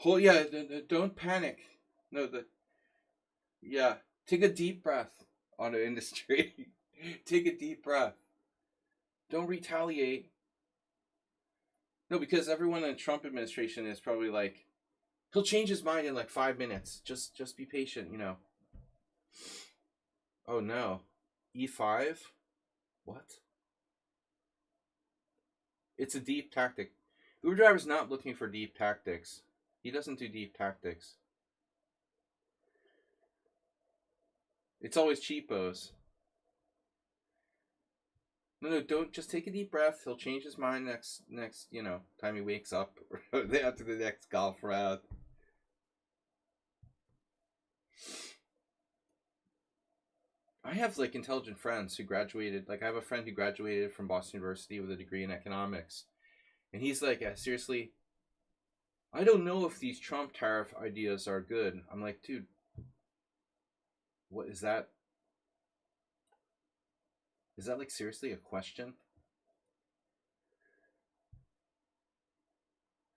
Oh, yeah, don't panic. No, yeah, take a deep breath, auto industry. Take a deep breath. Don't retaliate. No, because everyone in the Trump administration is probably like, he'll change his mind in like 5 minutes. Just be patient, you know. Oh no. E5? What? It's a deep tactic. Uber Driver's not looking for deep tactics. He doesn't do deep tactics. It's always cheapos. No, don't. Just take a deep breath. He'll change his mind next, you know, time he wakes up after the next golf round. I have like intelligent friends who graduated. Like I have a friend who graduated from Boston University with a degree in economics, and he's like, seriously, I don't know if these Trump tariff ideas are good. I'm like, dude, what is that? Is that like seriously a question?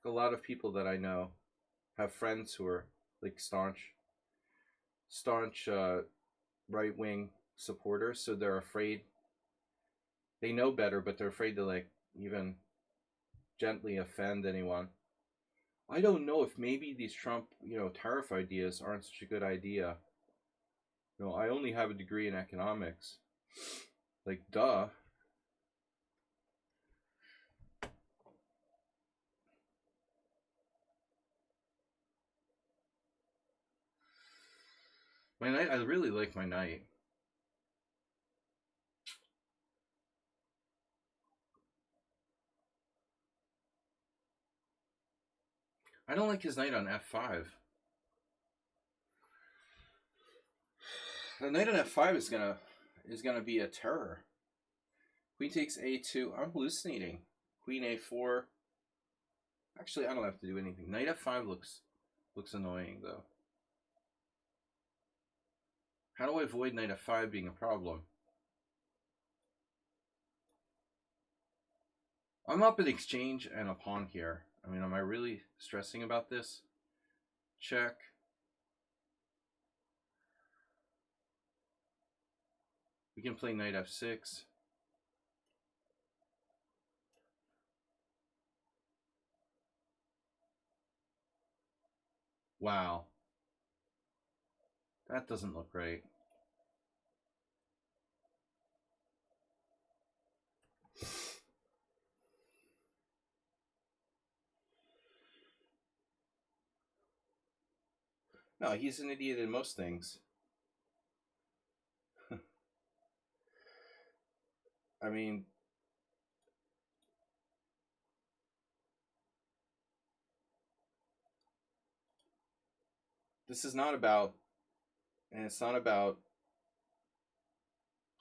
A lot of people that I know have friends who are like staunch right wing supporters, so they're afraid. They know better, but they're afraid to like even gently offend anyone. I don't know if maybe these Trump, tariff ideas aren't such a good idea. I only have a degree in economics. Like, duh. My knight, I really like my knight. I don't like his knight on f5. The knight on f5 is gonna be a terror. Queen takes a2. I'm hallucinating. Queen a4. Actually, I don't have to do anything. Knight f5 looks annoying though. How do I avoid knight f5 being a problem? I'm up at exchange and a pawn here. I mean, am I really stressing about this? Check. We can play knight f6. Wow. That doesn't look right. No, he's an idiot in most things. I mean, this is not about, and it's not about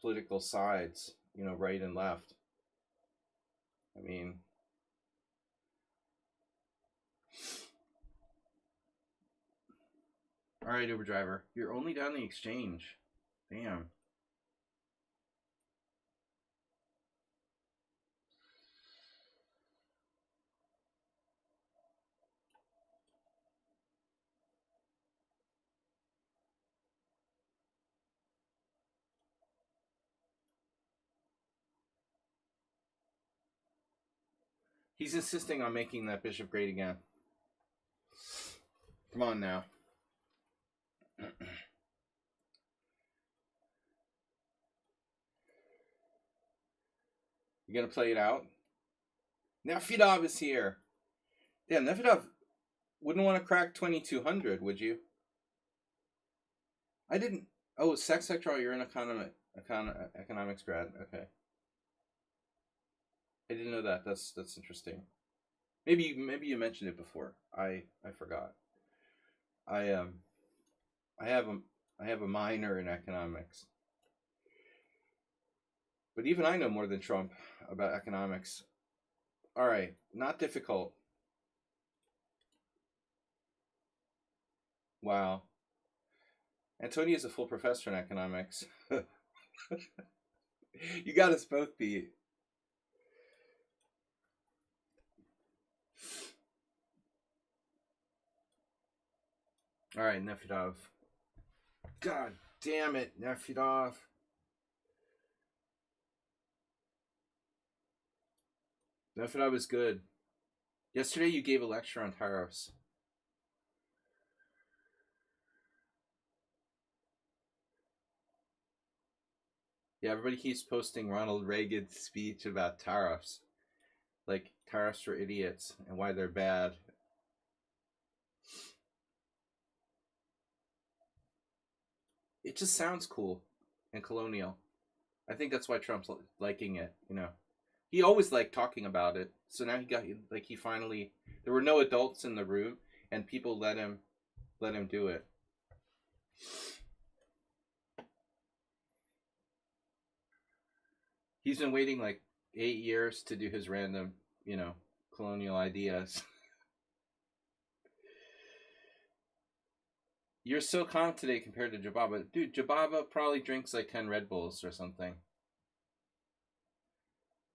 political sides, right and left. I mean, all right, Uber driver, you're only down the exchange. Damn. He's insisting on making that bishop great again. Come on now. You gonna play it out? Nephidov is here. Yeah, Nephidov wouldn't want to crack 2200, would you? I didn't. Oh, sex sector. You're an economics grad. Okay. I didn't know that. That's interesting. Maybe you mentioned it before. I forgot. I have a minor in economics. But even I know more than Trump about economics. All right, not difficult. Wow. Antonio is a full professor in economics. You got us both beat. All right, Nephidov. God damn it, Nephidov. Nephidov is good. Yesterday you gave a lecture on tariffs. Yeah, everybody keeps posting Ronald Reagan's speech about tariffs. Like, tariffs for idiots and why they're bad. It just sounds cool and colonial. I think that's why Trump's liking it, He always liked talking about it. So now he finally, there were no adults in the room and people let him do it. He's been waiting like 8 years to do his random, you know, colonial ideas. You're so calm today compared to Jababa. Dude, Jababa probably drinks like 10 Red Bulls or something.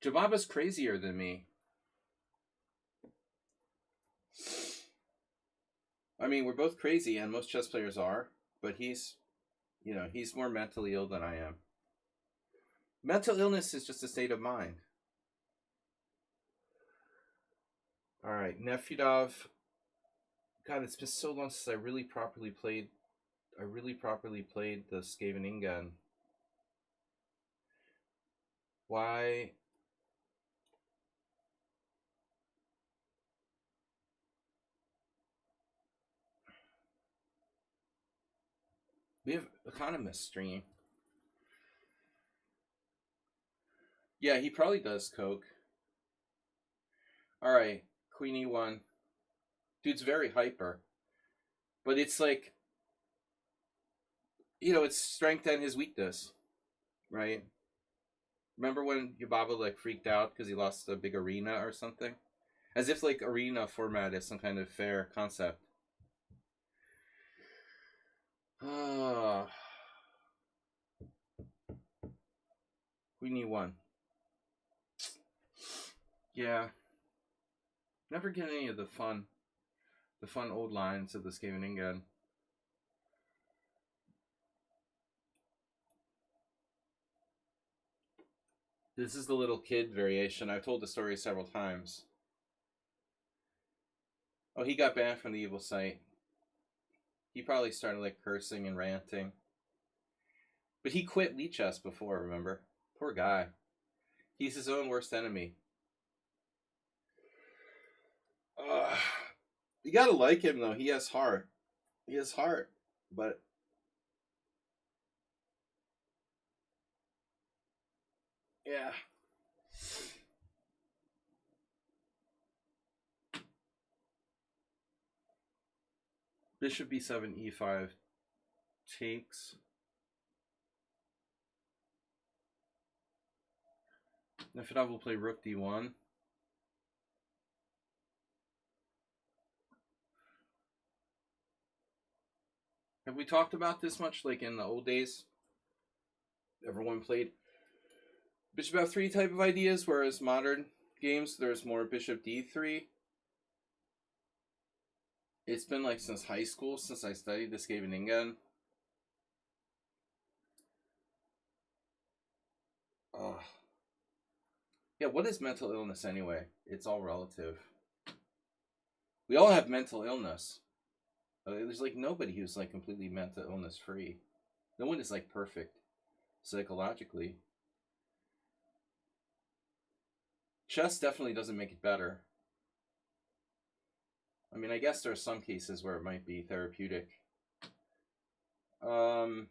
Jababa's crazier than me. I mean, we're both crazy, and most chess players are, but he's, you know, he's more mentally ill than I am. Mental illness is just a state of mind. All right, Nephidov. God, it's been so long since I really properly played the Skaveningen. Why? We have Economist stream. Yeah, he probably does coke. All right, Queen E1. Dude's very hyper. But it's like, you know, it's strength and his weakness, right? Remember when Yubaba like freaked out because he lost a big arena or something? As if like arena format is some kind of fair concept. Queen E1. Yeah. Never get any of the fun old lines of the Skaveningen. This is the little kid variation. I've told the story several times. Oh, he got banned from the evil site. He probably started like cursing and ranting. But he quit Lichess before, remember? Poor guy. He's his own worst enemy. You gotta like him though. He has heart. He has heart. But yeah. Bishop b7, e5 takes. Nephidov will play rook d1. Have we talked about this much? Like in the old days, everyone played bishop f3 type of ideas, whereas modern games, there's more bishop d3. It's been like since high school, since I studied the Skaveningen. Yeah, what is mental illness anyway? It's all relative. We all have mental illness. There's like nobody who's like completely mental illness free. No one is like perfect psychologically. Chess definitely doesn't make it better. I mean, I guess there are some cases where it might be therapeutic. But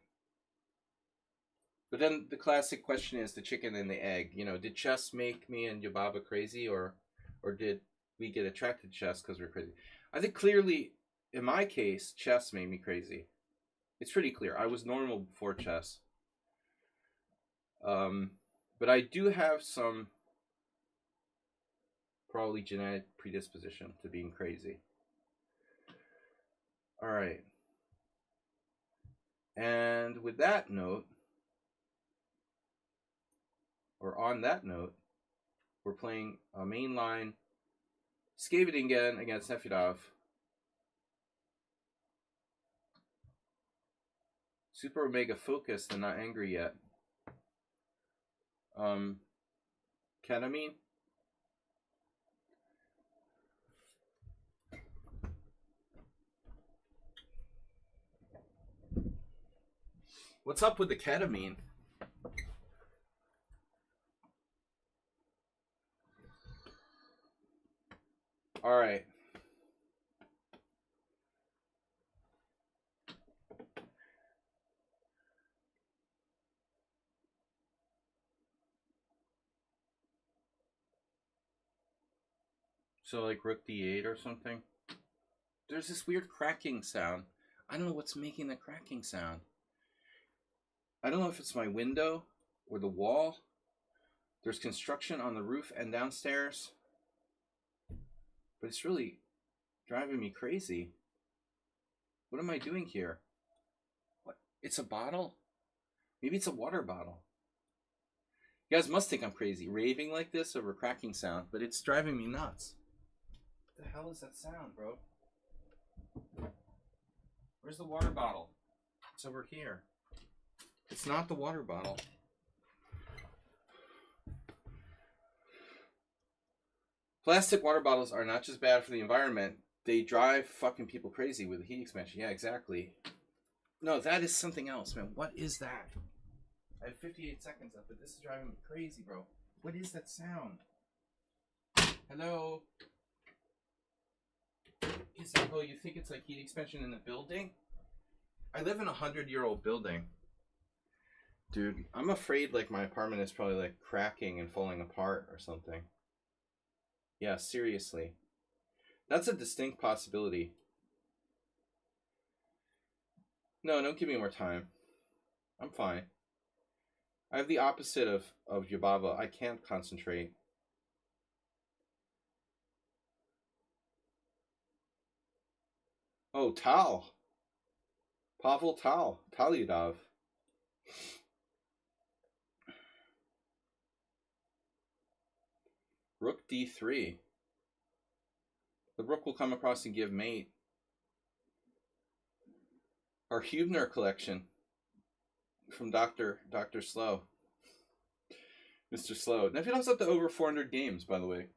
then the classic question is the chicken and the egg. You know, did chess make me and Yubaba crazy, or did we get attracted to chess because we're crazy? I think clearly, in my case, chess made me crazy. It's pretty clear. I was normal before chess. But I do have some probably genetic predisposition to being crazy. All right. And with that note, or on that note, we're playing a mainline Skaveningen against Nephidov. Super Omega focused and not angry yet. Ketamine. What's up with the ketamine? All right. So like rook d8 or something. There's this weird cracking sound. I don't know what's making the cracking sound. I don't know if it's my window or the wall There's construction on the roof and downstairs. But it's really driving me crazy. What am I doing here? What? It's a bottle? Maybe it's a water bottle. You guys must think I'm crazy, raving like this over cracking sound, but it's driving me nuts. What the hell is that sound, bro? Where's the water bottle? It's over here. It's not the water bottle. Plastic water bottles are not just bad for the environment, they drive fucking people crazy with the heat expansion. Yeah, exactly. No, that is something else, man. What is that? I have 58 seconds left, but this is driving me crazy, bro. What is that sound? Hello? Is it, oh, you think it's like heat expansion in the building? I live in a 100-year-old building. Dude, I'm afraid like my apartment is probably like cracking and falling apart or something. Yeah, seriously. That's a distinct possibility. No, don't give me more time. I'm fine. I have the opposite of Yababa. I can't concentrate. Oh, Tal. Pavel Tal. Talyadov. Rook d3. The rook will come across and give mate. Our Hubner collection from Dr. Slow. Mr. Slow. Nephidov's up to over 400 games, by the way.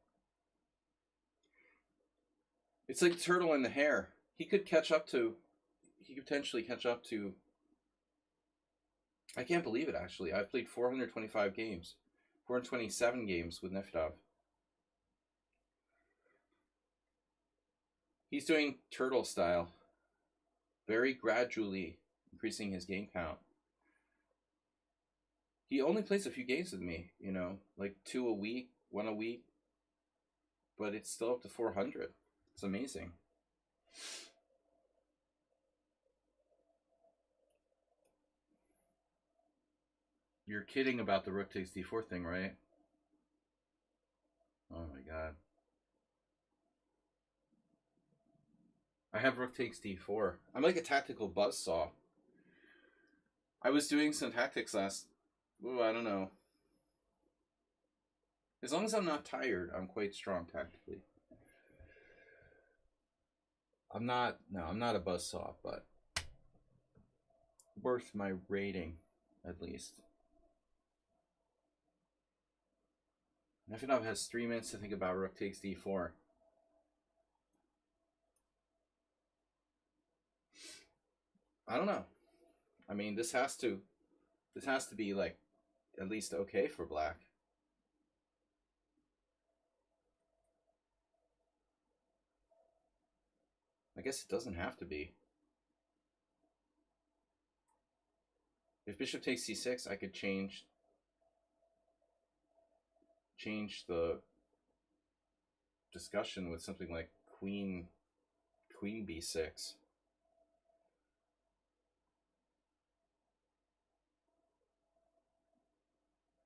It's like the turtle and the hare. He could potentially catch up to... I can't believe it, actually. I've played 425 games. 427 games with Nephidov. He's doing turtle style. Very gradually increasing his game count. He only plays a few games with me, you know, like 2 a week, 1 a week. But it's still up to 400. It's amazing. You're kidding about the rook takes d4 thing, right? Oh my god. I have rook takes d4. I'm like a tactical buzzsaw. I was doing some tactics last... Ooh, I don't know. As long as I'm not tired, I'm quite strong tactically. I'm not a buzzsaw, but worth my rating, at least. Nephidov has 3 minutes to think about rook takes d4. I don't know. I mean, this has to be like at least okay for black. I guess it doesn't have to be. If bishop takes c6, I could change the discussion with something like queen b6.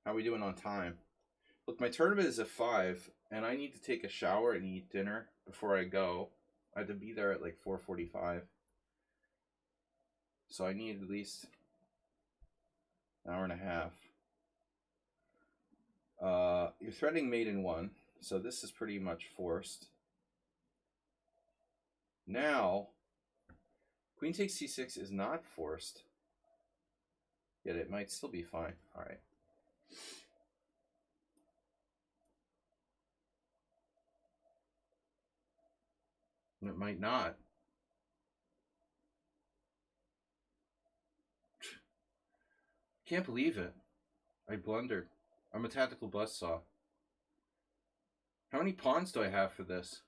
How are we doing on time? Look, my tournament is at 5, and I need to take a shower and eat dinner before I go. I have to be there at like 4:45. So I need at least an hour and a half. You're threatening mate in 1, so this is pretty much forced. Now, queen takes c6 is not forced. Yet it might still be fine. Alright. It might not. Can't believe it. I blundered. I'm a tactical buzzsaw. How many pawns do I have for this?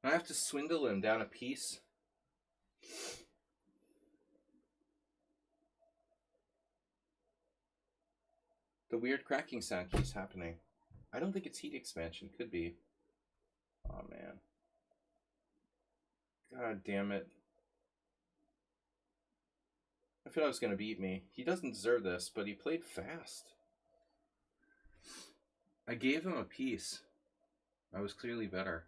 I have to swindle him down a piece. The weird cracking sound keeps happening. I don't think it's heat expansion. Could be. Oh, man. God damn it. I thought I was going to beat me. He doesn't deserve this, but he played fast. I gave him a piece. I was clearly better.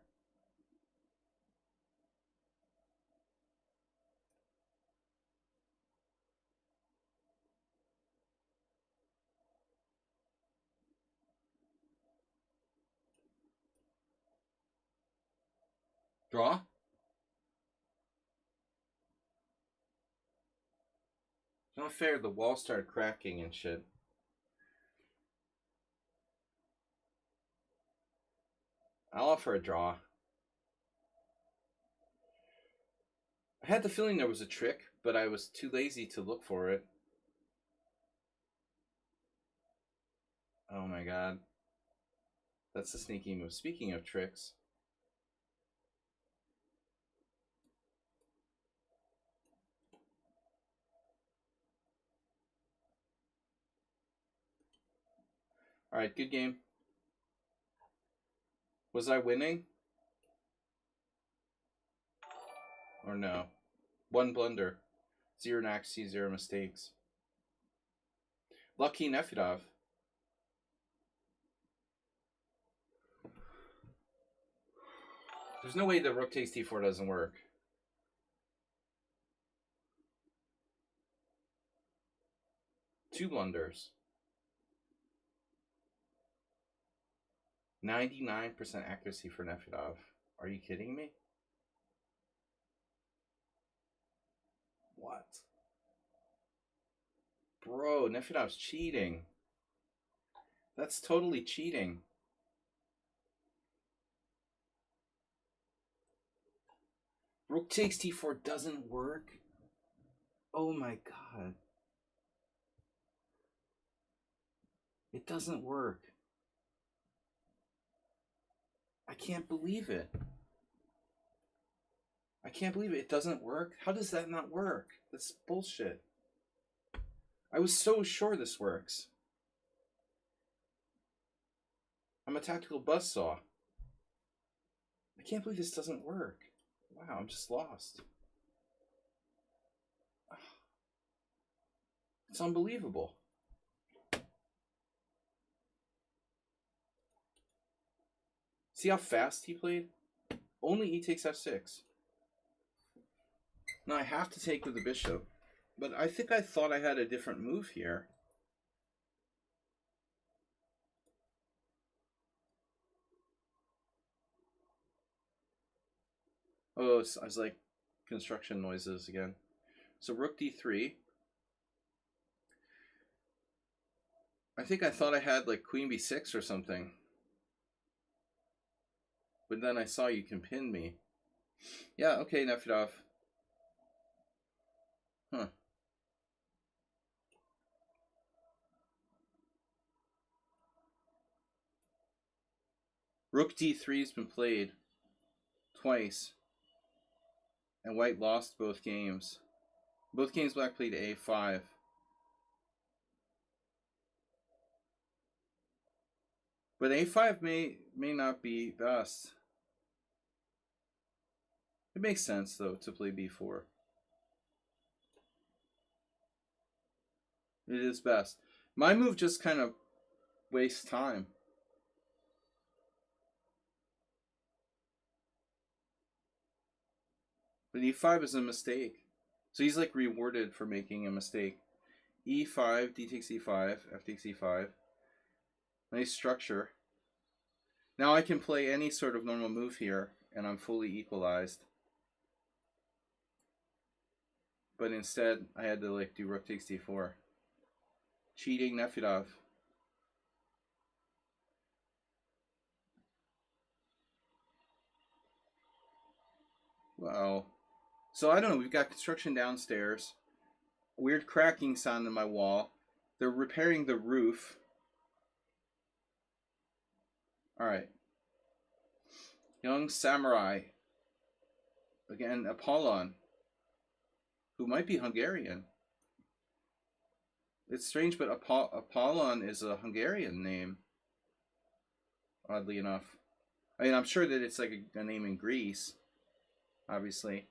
Draw? It's not fair. The wall started cracking and shit. I'll offer a draw. I had the feeling there was a trick, but I was too lazy to look for it. Oh my god. That's a sneaky move. Speaking of tricks. Alright, good game. Was I winning? Or no? One blunder. 0 inaccuracy, 0 mistakes. Lucky Nephidov. There's no way the rook takes d4 doesn't work. Two blunders. 99% accuracy for Nephidov. Are you kidding me? What? Bro, Nephidov's cheating. That's totally cheating. Rook takes d4 doesn't work? Oh my god. It doesn't work. I can't believe it. I can't believe it. It doesn't work? How does that not work? That's bullshit. I was so sure this works. I'm a tactical buzzsaw. I can't believe this doesn't work. Wow, I'm just lost. It's unbelievable. See how fast he played? Only e takes f6. Now I have to take with the bishop. But I think I thought I had a different move here. Oh, I was like construction noises again. So rook d3. I think I thought I had like queen b6 or something. But then I saw you can pin me. Yeah, okay, Nephidov. Huh. Rook d3 has been played twice. And white lost both games. Both games black played a5. But a5 may not be best. It makes sense, though, to play b4. It is best. My move just kind of wastes time. But e5 is a mistake. So he's like rewarded for making a mistake. e5, d takes e5, f takes e5. Nice structure. Now I can play any sort of normal move here, and I'm fully equalized. But instead, I had to like do rook takes d4. Cheating Nephidov. Wow. So I don't know, we've got construction downstairs. Weird cracking sound in my wall. They're repairing the roof. Alright. Young samurai. Again, Apollon. Who might be Hungarian. It's strange, but Apollon is a Hungarian name. Oddly enough. I mean, I'm sure that it's like a name in Greece. Obviously.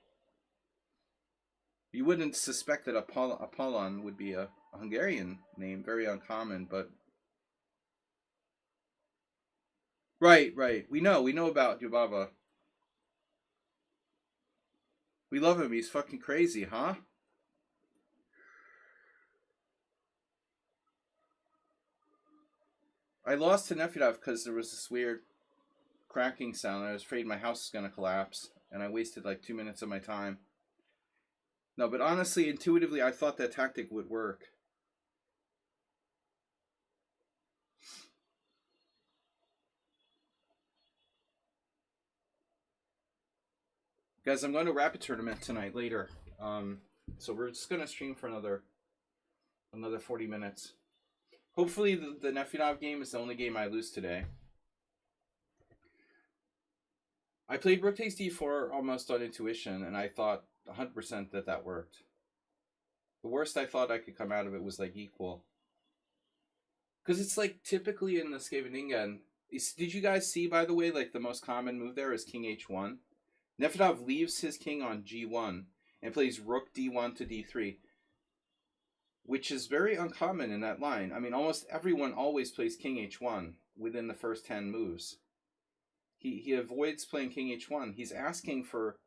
You wouldn't suspect that Apollon would be a Hungarian name, very uncommon, but right. We know about Yubaba. We love him. He's fucking crazy, huh? I lost to Nephidov because there was this weird cracking sound. I was afraid my house was gonna collapse, and I wasted like 2 minutes of my time. No, but honestly, intuitively, I thought that tactic would work. Guys, I'm going to Rapid Tournament tonight later. So we're just gonna stream for another 40 minutes. Hopefully the Nephidov game is the only game I lose today. I played Rook takes d4 almost on intuition, and I thought 100% that worked. The worst I thought I could come out of it was like equal. Because it's like typically in the Scheveningen. Did you guys see, by the way, like the most common move there is King h1? Nephidov leaves his king on g1 and plays Rook d1 to d3, which is very uncommon in that line. I mean, almost everyone always plays King h1 within the first 10 moves. He avoids playing King h1. He's asking for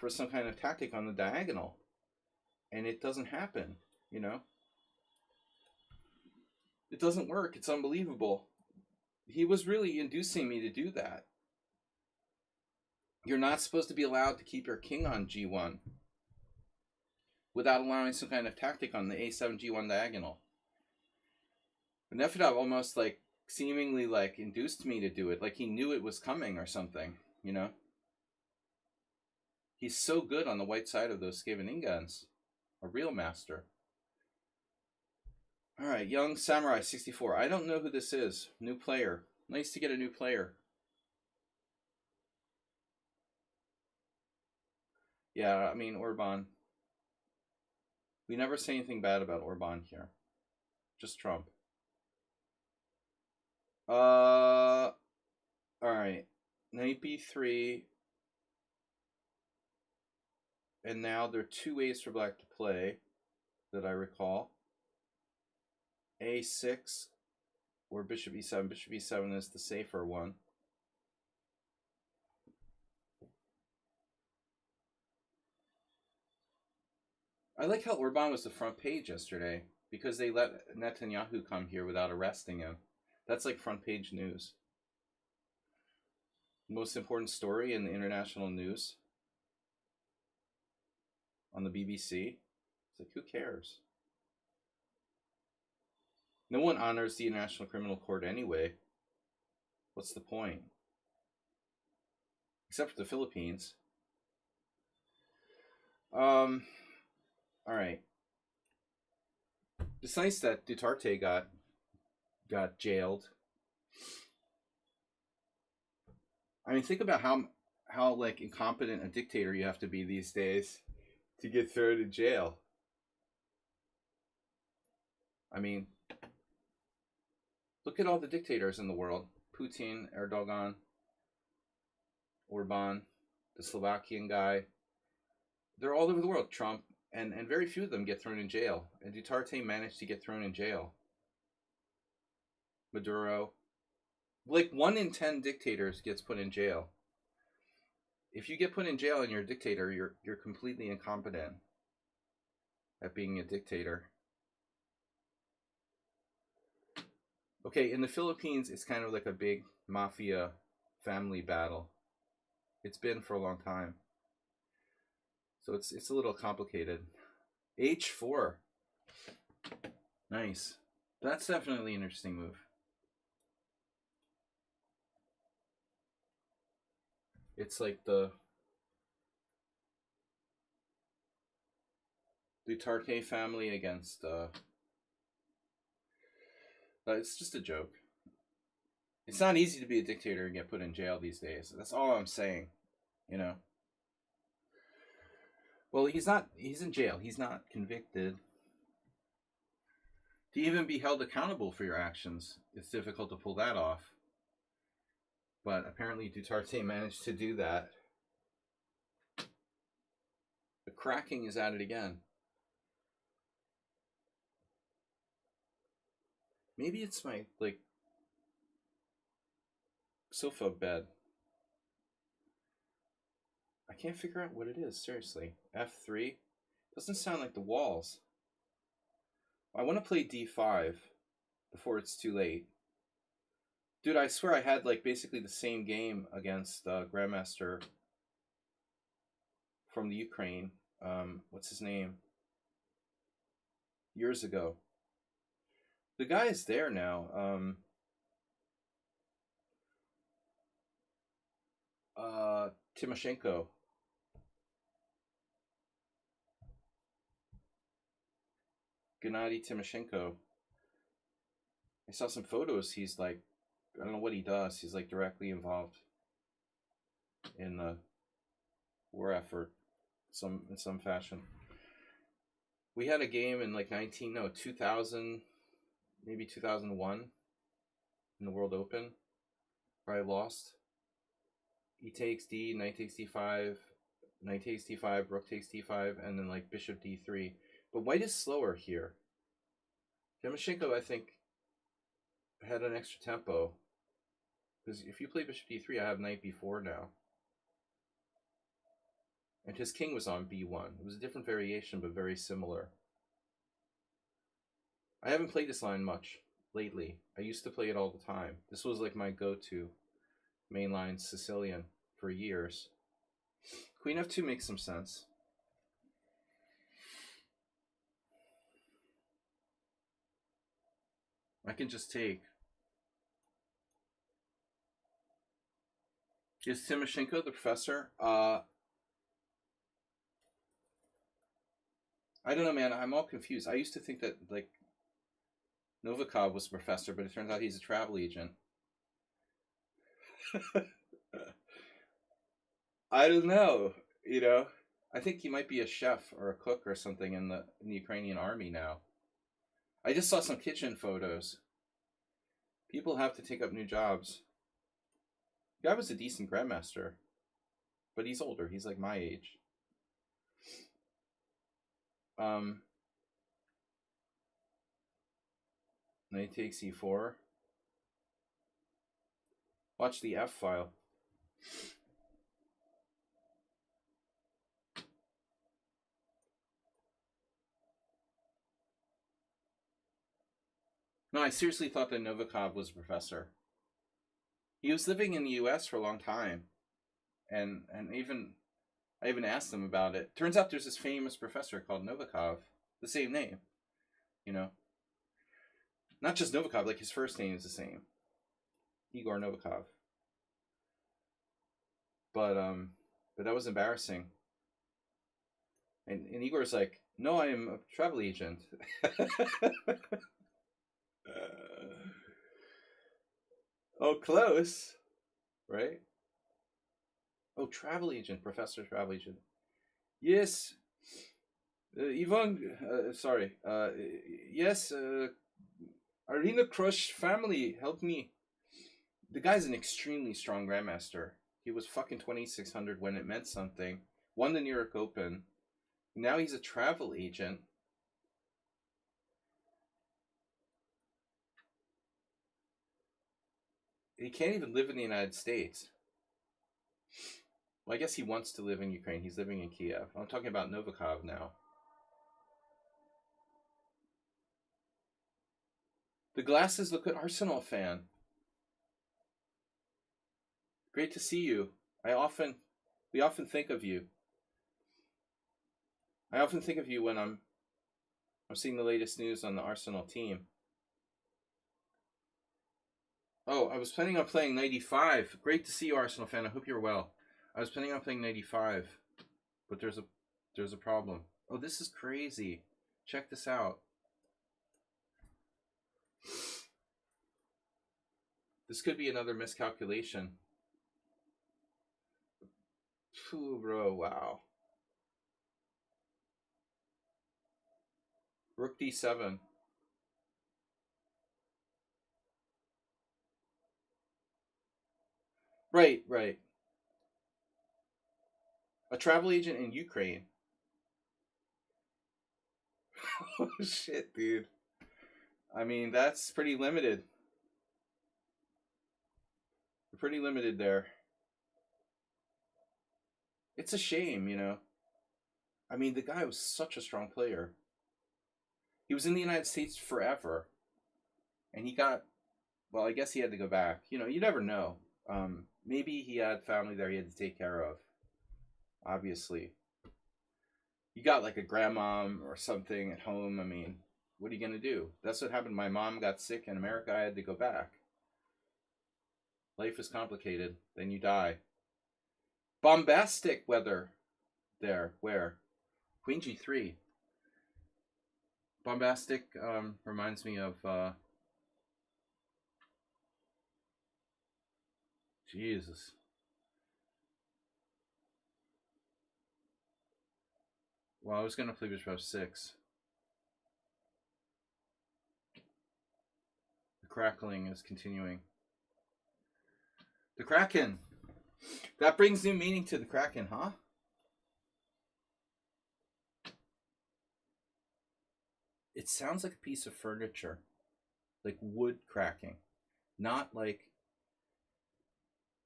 some kind of tactic on the diagonal, and it doesn't happen, you know? It doesn't work. It's unbelievable. He was really inducing me to do that. You're not supposed to be allowed to keep your king on g1 without allowing some kind of tactic on the a7 g1 diagonal. But Nephidov almost like seemingly like induced me to do it, like he knew it was coming or something, you know? He's so good on the white side of those Scheveningens. A real master. Alright, Young Samurai 64. I don't know who this is. New player. Nice to get a new player. Yeah, I mean, Orban. We never say anything bad about Orban here. Just Trump. Alright. Knight b3. And now there are 2 ways for black to play that I recall. a6 or bishop e7. Bishop e7 is the safer one. I like how Orban was the front page yesterday because they let Netanyahu come here without arresting him. That's like front page news. Most important story in the international news on the BBC. It's like, who cares? No one honors the International Criminal Court anyway. What's the point? Except for the Philippines. All right. It's nice that Duterte got jailed. I mean, think about how like incompetent a dictator you have to be these days to get thrown in jail. I mean, look at all the dictators in the world. Putin, Erdogan, Orban, the Slovakian guy. They're all over the world. Trump, and very few of them get thrown in jail. And Duterte managed to get thrown in jail. Maduro. Like 1 in 10 dictators gets put in jail. If you get put in jail and you're a dictator, you're completely incompetent at being a dictator. Okay, in the Philippines, it's kind of like a big mafia family battle. It's been for a long time. So it's a little complicated. H4. Nice. That's definitely an interesting move. It's like the Duterte family against it's just a joke. It's not easy to be a dictator and get put in jail these days. That's all I'm saying, you know. Well, he's in jail. He's not convicted. To even be held accountable for your actions, it's difficult to pull that off. But apparently Duterte managed to do that. The cracking is at it again. Maybe it's my, like, sofa bed. I can't figure out what it is, seriously. F3? Doesn't sound like the walls. I want to play D5 before it's too late. Dude, I swear I had, like, basically the same game against Grandmaster from the Ukraine. What's his name? Years ago. The guy is there now. Timoshenko. Gennady Timoshenko. I saw some photos. He's like, I don't know what he does. He's like directly involved in the war effort, in some fashion. We had a game in like 2000, maybe 2001, in the World Open, where I lost. E takes D, knight takes D5, knight takes D5, rook takes D5, and then like bishop D3. But white is slower here. Timoshenko, I think, had an extra tempo. Because if you play bishop D3, I have knight B4 now. And his king was on B1. It was a different variation, but very similar. I haven't played this line much lately. I used to play it all the time. This was like my go-to mainline Sicilian for years. Queen F2 makes some sense. I can just take. Is Timoshenko the professor? I don't know, man. I'm all confused. I used to think that, like, Novikov was a professor, but it turns out he's a travel agent. I don't know, you know. I think he might be a chef or a cook or something in the Ukrainian army now. I just saw some kitchen photos. People have to take up new jobs. The guy was a decent grandmaster, but he's older. He's like my age. Knight takes E4. Watch the F file. No, I seriously thought that Novikov was a professor. He was living in the U.S. for a long time, and I even asked him about it. Turns out there's this famous professor called Novikov, the same name, you know. Not just Novikov, like his first name is the same, Igor Novikov. But that was embarrassing. And Igor's like, no, I am a travel agent. Oh, close, right? Oh, travel agent, professor, travel agent. Yes, Ivan. Sorry. Yes. Arena Crush family, help me. The guy's an extremely strong grandmaster. He was fucking 2600 when it meant something. Won the New York Open. Now he's a travel agent. He can't even live in the United States. Well, I guess he wants to live in Ukraine. He's living in Kiev. I'm talking about Novikov now. The glasses look good. Arsenal fan. Great to see you. We often think of you. I often think of you when I'm seeing the latest news on the Arsenal team. Oh, I was planning on playing 95. Great to see you, Arsenal fan. I hope you're well. I was planning on playing 95, but there's a problem. Oh, this is crazy. Check this out. This could be another miscalculation. Phew, bro, wow. Rook D7. Right. A travel agent in Ukraine. Oh, shit, dude. I mean, that's pretty limited. Pretty limited there. It's a shame, you know. I mean, the guy was such a strong player. He was in the United States forever. And he got, well, I guess he had to go back. You know, you never know. Maybe he had family there he had to take care of. Obviously. You got like a grandmom or something at home. I mean, what are you going to do? That's what happened. My mom got sick in America. I had to go back. Life is complicated. Then you die. Bombastic weather there. Where? Queen G3. Bombastic reminds me of Jesus. Well, I was going to play Bishop F6. The crackling is continuing. The Kraken. That brings new meaning to the Kraken, huh? It sounds like a piece of furniture. Like wood cracking. Not like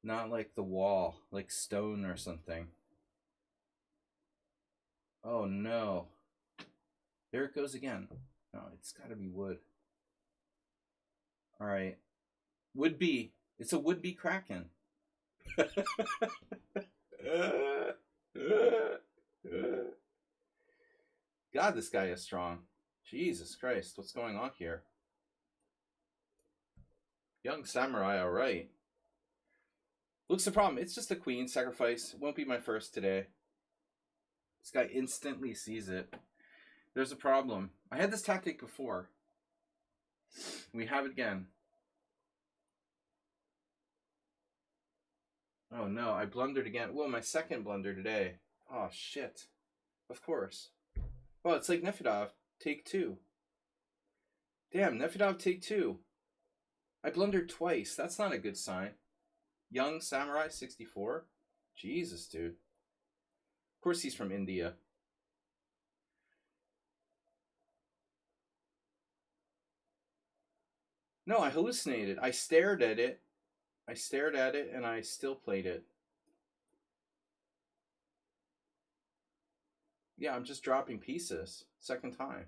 the wall, like stone or something. Oh no. There it goes again. No, it's got to be wood. All right. Would be. It's a would be Kraken. God, this guy is strong. Jesus Christ, what's going on here? Young samurai, all right. Looks the problem. It's just a queen sacrifice. Won't be my first today. This guy instantly sees it. There's a problem. I had this tactic before. We have it again. Oh no, I blundered again. Well, my second blunder today. Oh shit. Of course. Well, it's like Nephidov. Take two. Damn, Nephidov take two. I blundered twice. That's not a good sign. Young Samurai 64? Jesus, dude. Of course he's from India. No, I hallucinated. I stared at it. And I still played it. Yeah, I'm just dropping pieces. Second time.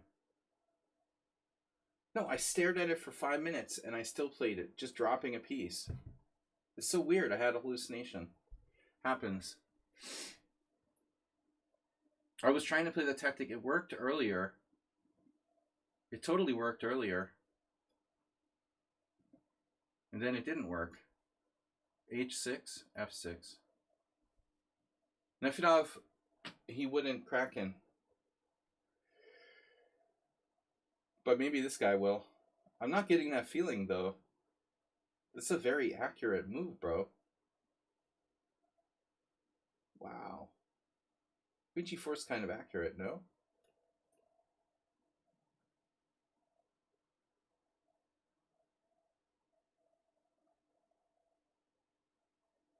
No, I stared at it for 5 minutes and I still played it. Just dropping a piece. It's so weird. I had a hallucination. Happens. I was trying to play the tactic. It worked earlier. It totally worked earlier. And then it didn't work. H6, F6. Nephidov, he wouldn't Kraken. But maybe this guy will. I'm not getting that feeling, though. This is a very accurate move, bro. Wow. Queen G4 is kind of accurate, no?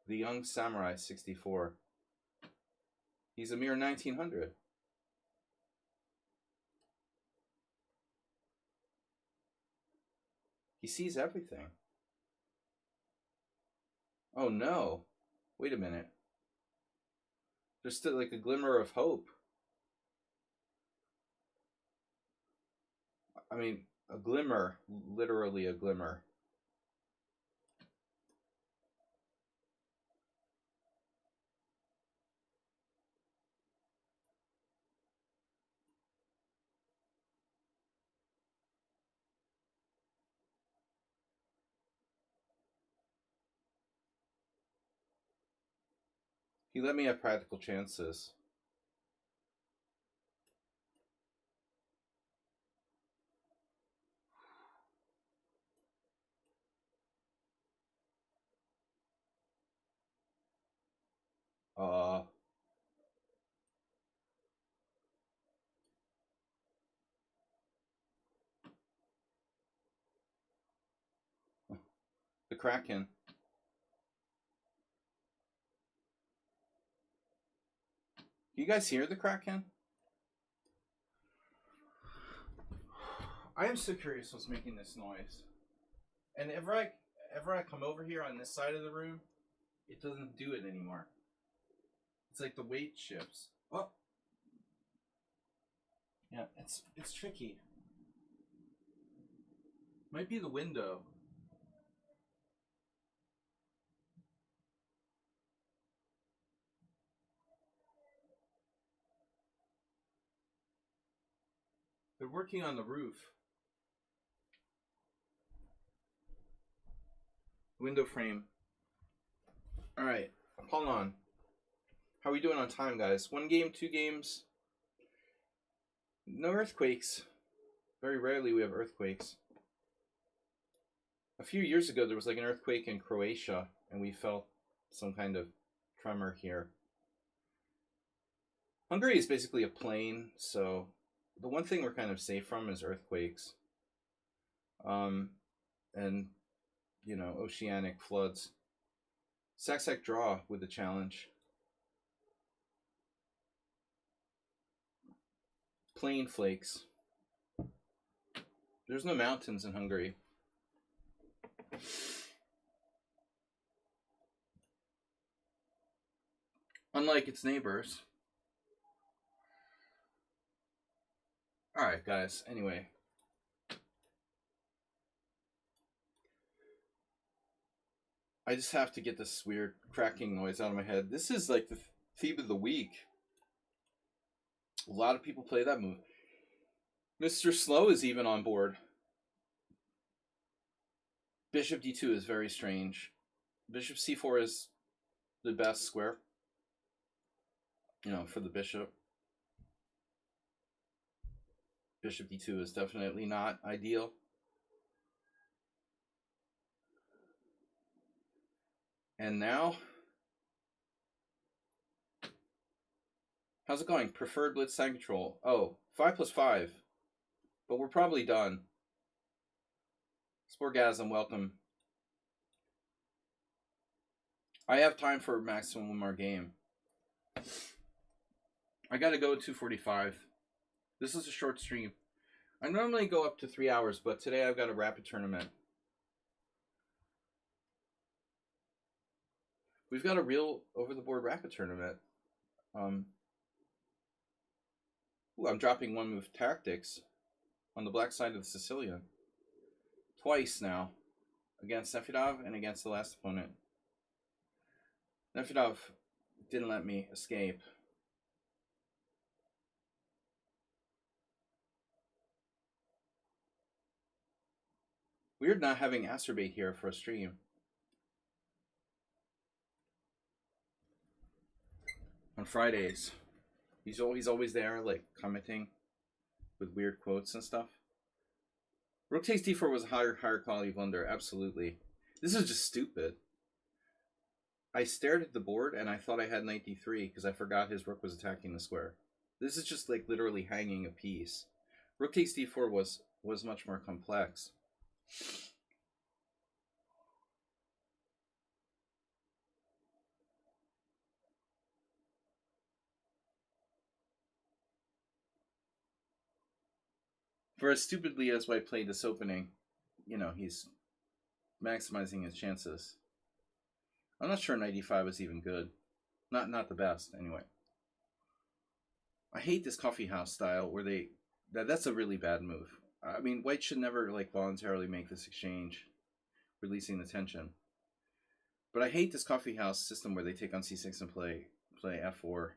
The young samurai 64. He's a mere 1900. He sees everything. Oh no. Wait a minute. There's still like a glimmer of hope. I mean, a glimmer. Literally a glimmer. He let me have practical chances. The Kraken. You guys hear the Kraken? I am so curious what's making this noise. And ever I come over here on this side of the room, it doesn't do it anymore. It's like the weight shifts. Oh. Yeah, it's tricky. Might be the window. They're working on the roof. Window frame. Alright, hold on. How are we doing on time, guys? 1 game, 2 games? No earthquakes. Very rarely we have earthquakes. A few years ago, there was like an earthquake in Croatia, and we felt some kind of tremor here. Hungary is basically a plain, so the one thing we're kind of safe from is earthquakes. And, you know, oceanic floods. Sac draw with the challenge. Plain flakes. There's no mountains in Hungary. Unlike its neighbors. Alright, guys, anyway. I just have to get this weird cracking noise out of my head. This is like the theme of the week. A lot of people play that move. Mr. Slow is even on board. Bishop d2 is very strange. Bishop c4 is the best square, you know, for the bishop. Bishop d2 is definitely not ideal. And now, how's it going? Preferred blitz side control. Oh, 5+5. But we're probably done. Sporgasm, welcome. I have time for maximum 1 more game. I gotta go at 2:45. This is a short stream. I normally go up to 3 hours, but today I've got a rapid tournament. We've got a real over-the-board rapid tournament. Ooh, I'm dropping 1 move tactics on the black side of the Sicilian. Twice now. Against Nephidov and against the last opponent. Nephidov didn't let me escape. Weird not having Acerbate here for a stream. On Fridays. He's always there, like, commenting with weird quotes and stuff. Rook takes d4 was a higher quality blunder, absolutely. This is just stupid. I stared at the board and I thought I had knight d3 because I forgot his rook was attacking the square. This is just like literally hanging a piece. Rook takes d4 was much more complex. For as stupidly as I played this opening, you know, he's maximizing his chances. I'm not sure knight e5 was even good. Not the best, anyway. I hate this coffee house style where that's a really bad move. I mean, white should never like voluntarily make this exchange, releasing the tension. But I hate this coffee house system where they take on c6 and play f4.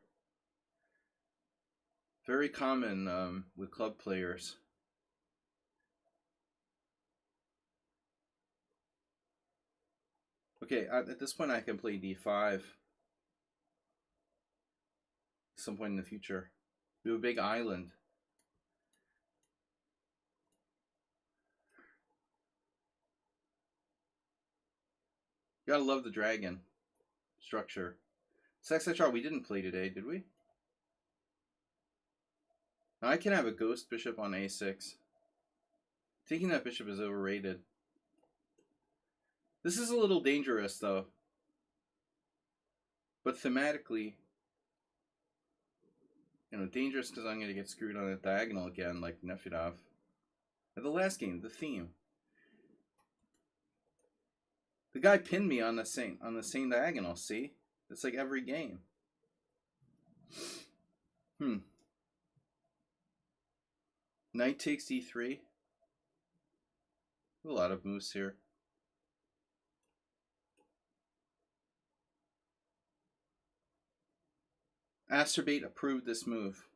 Very common with club players. Okay, at this point I can play d5. Some point in the future. We have a big island. You gotta love the dragon structure. Sac-Draw we didn't play today, did we? Now I can have a ghost bishop on a6. Taking that bishop is overrated. This is a little dangerous, though. But thematically, you know, dangerous because I'm going to get screwed on a diagonal again, like Nephidov. At the last game, the theme. The guy pinned me on the same diagonal. See, it's like every game. Knight takes d3. A lot of moves here. Asterbate approved this move.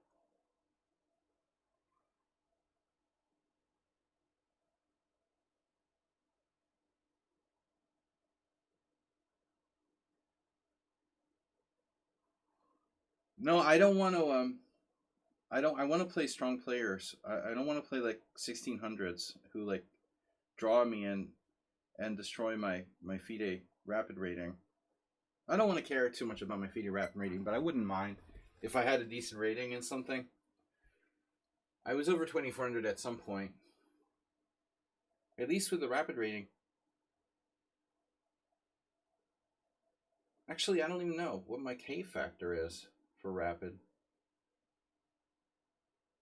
No, I don't want to. I want to play strong players. I don't want to play like 1600s who like draw me and destroy my FIDE rapid rating. I don't want to care too much about my FIDE rapid rating, but I wouldn't mind if I had a decent rating in something. I was over 2400 at some point. At least with the rapid rating. Actually, I don't even know what my K factor is for rapid.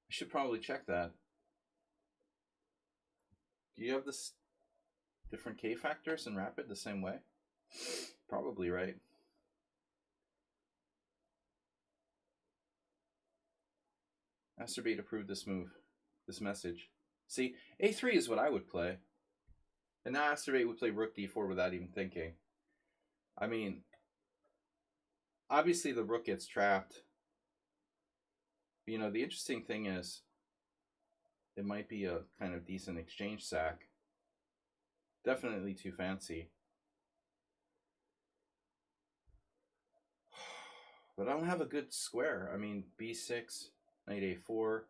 I should probably check that. Do you have this different K factors in rapid the same way? Probably, right? Asterbate approved this move, this message. See, A3 is what I would play. And now Asterbate would play Rook D4 without even thinking. I mean, obviously the Rook gets trapped. You know, the interesting thing is it might be a kind of decent exchange sack. Definitely too fancy. But I don't have a good square. I mean, B6, Knight A4,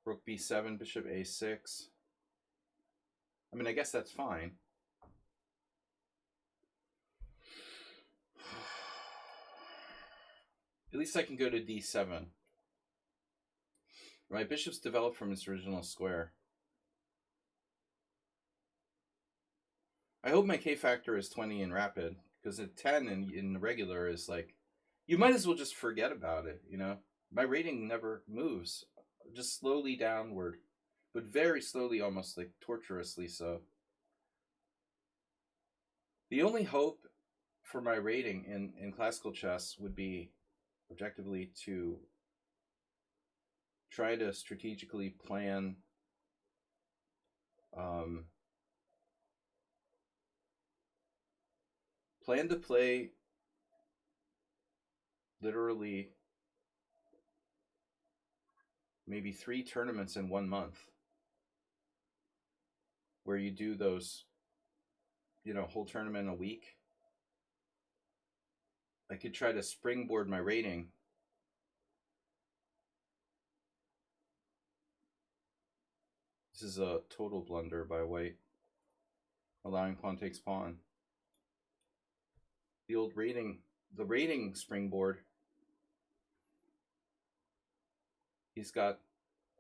Rook B7, Bishop A6. I mean, I guess that's fine. At least I can go to D7. My bishop's developed from its original square. I hope my K factor is 20 in rapid, because a 10 in regular is like, you might as well just forget about it, you know? My rating never moves, just slowly downward, but very slowly, almost like tortuously so. The only hope for my rating in classical chess would be objectively to try to strategically plan plan to play literally maybe 3 tournaments in 1 month where you do those, you know, whole tournament a week. I could try to springboard my rating. This is a total blunder by white, allowing pawn takes pawn. The old rating, the rating springboard, he's got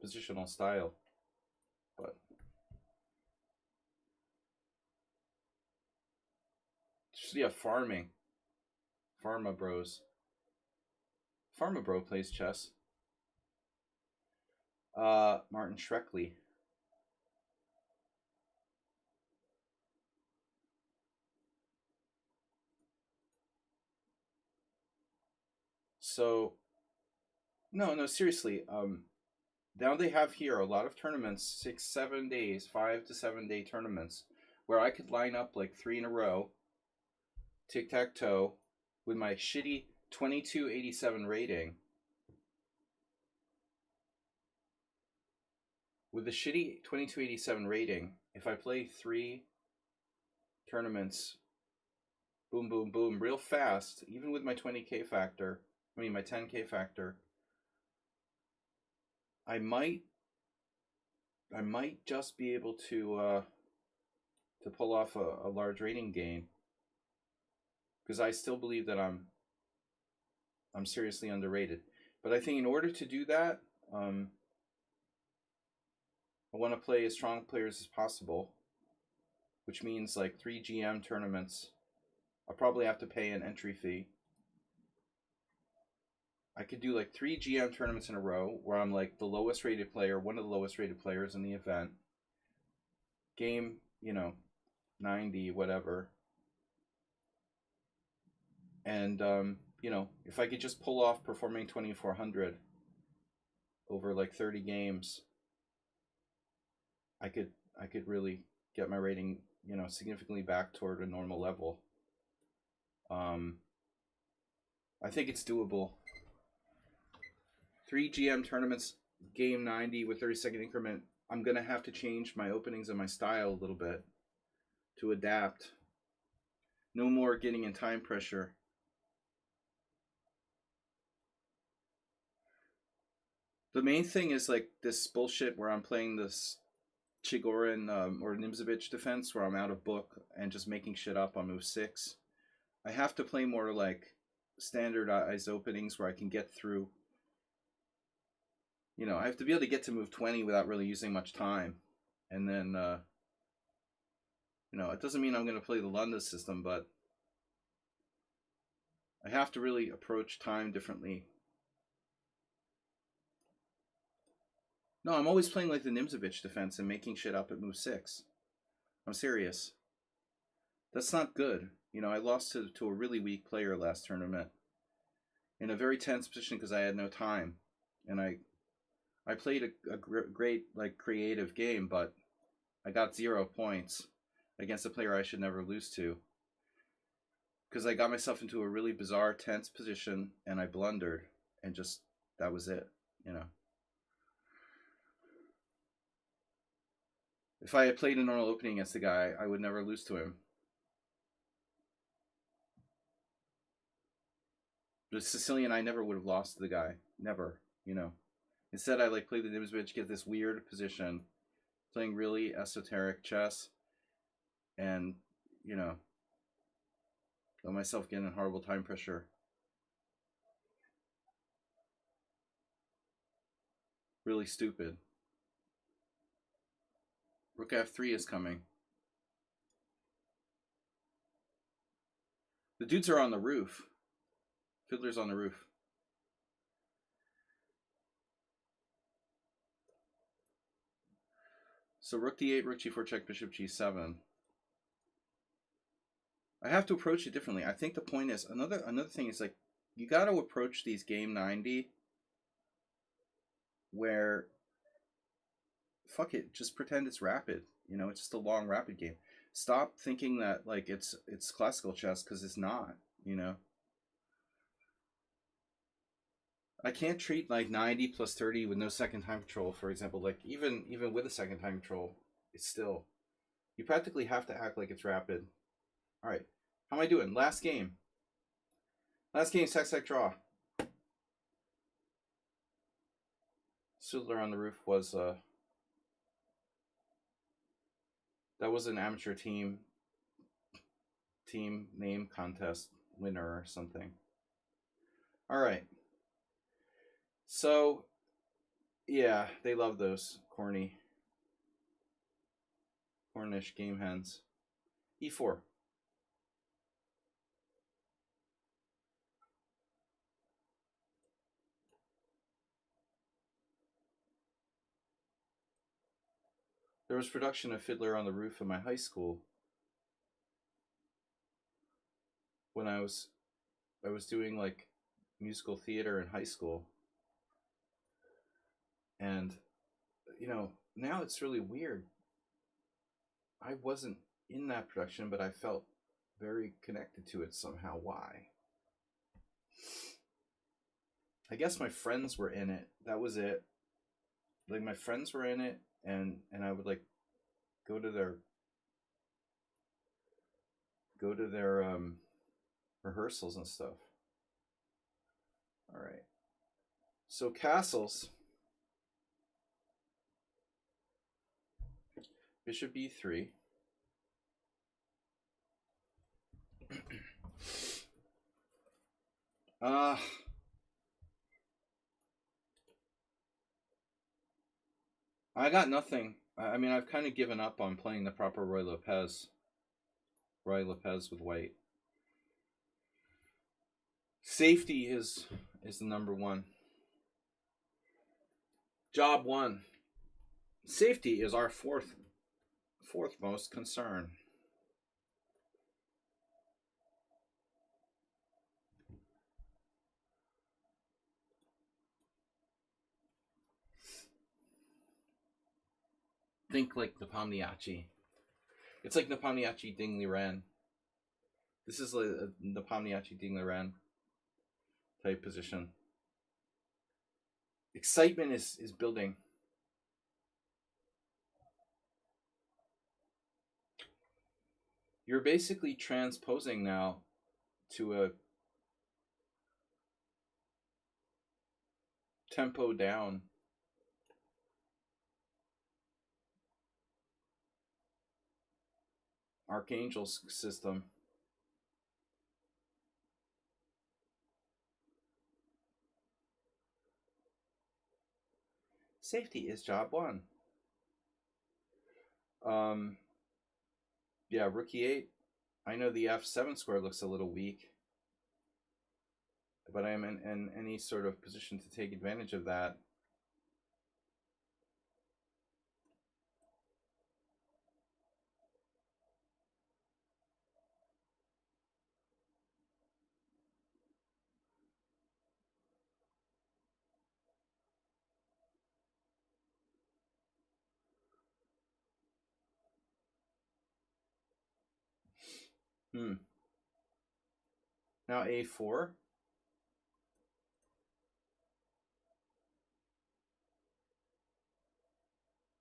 positional style, but yeah, farming. Pharma Bros. Pharma Bro plays chess. Martin Shrekley. So, no, seriously. Now they have here a lot of tournaments, 6, 7 days, 5 to 7 day tournaments, where I could line up like 3 in a row, tic-tac-toe, with my shitty 2287 rating. With the shitty 2287 rating, if I play 3 tournaments, boom, boom, boom, real fast, even with my 20K factor, I mean my 10K factor, I might just be able to pull off a large rating gain, because I still believe that I'm seriously underrated. But I think in order to do that, I want to play as strong players as possible, which means like 3 GM tournaments. I'll probably have to pay an entry fee. I could do like 3 GM tournaments in a row where I'm like the lowest rated player, one of the lowest rated players in the event. Game, 90, whatever. And, if I could just pull off performing 2400 over like 30 games, I could really get my rating, significantly back toward a normal level. I think it's doable. 3 GM tournaments, game 90 with 30-second increment. I'm going to have to change my openings and my style a little bit to adapt. No more getting in time pressure. The main thing is like this bullshit where I'm playing this Chigorin or Nimzovich defense where I'm out of book and just making shit up on move 6. I have to play more like standardized openings where I can get through. I have to be able to get to move 20 without really using much time. And then, it doesn't mean I'm going to play the London system, but I have to really approach time differently. No, I'm always playing like the Nimzovich defense and making shit up at move 6. I'm serious. That's not good. I lost to a really weak player last tournament in a very tense position because I had no time. And I played a great, like, creative game, but I got 0 points against a player I should never lose to. Because I got myself into a really bizarre, tense position, and I blundered, and just, that was it, If I had played a normal opening against the guy, I would never lose to him. The Sicilian, I never would have lost to the guy. Never, Instead, I played the Nimzovich, get this weird position, playing really esoteric chess, and, let myself get in horrible time pressure. Really stupid. Rook f3 is coming. The dudes are on the roof. Fiddler's on the roof. So rook d8, rook g4 check, bishop g7. I have to approach it differently. I think the point is, another thing is, like, you got to approach these game 90 where, fuck it, just pretend it's rapid. It's just a long rapid game. Stop thinking that, like, it's classical chess, because it's not, I can't treat like 90 plus 30 with no second time control, for example. Like, even with a second time control, it's still, you practically have to act like it's rapid. All right, how am I doing? Last game, sack draw. Fiddler on the Roof was that was an amateur team name contest winner or something. All right. So, yeah, they love those Cornish game hens. E4. There was production of Fiddler on the Roof in my high school when I was doing like musical theater in high school. And, now it's really weird. I wasn't in that production, but I felt very connected to it somehow. Why? I guess my friends were in it. That was it. Like, my friends were in it, and I would, like, go to their rehearsals and stuff. All right. So castles. Bishop b3. I got nothing. I mean, I've kind of given up on playing the proper Roy Lopez with white. Safety is is the number one. Job one. Safety is our fourth most concern. Think like Nepomniachtchi. It's like Nepomniachtchi Ding Liren. This is like a Nepomniachtchi Ding Liren type position. Excitement is building. You're basically transposing now to a tempo down. Archangel's system. Safety is job one. Yeah, rookie 8. I know the F7 square looks a little weak, but I am in any sort of position to take advantage of that. Now A4.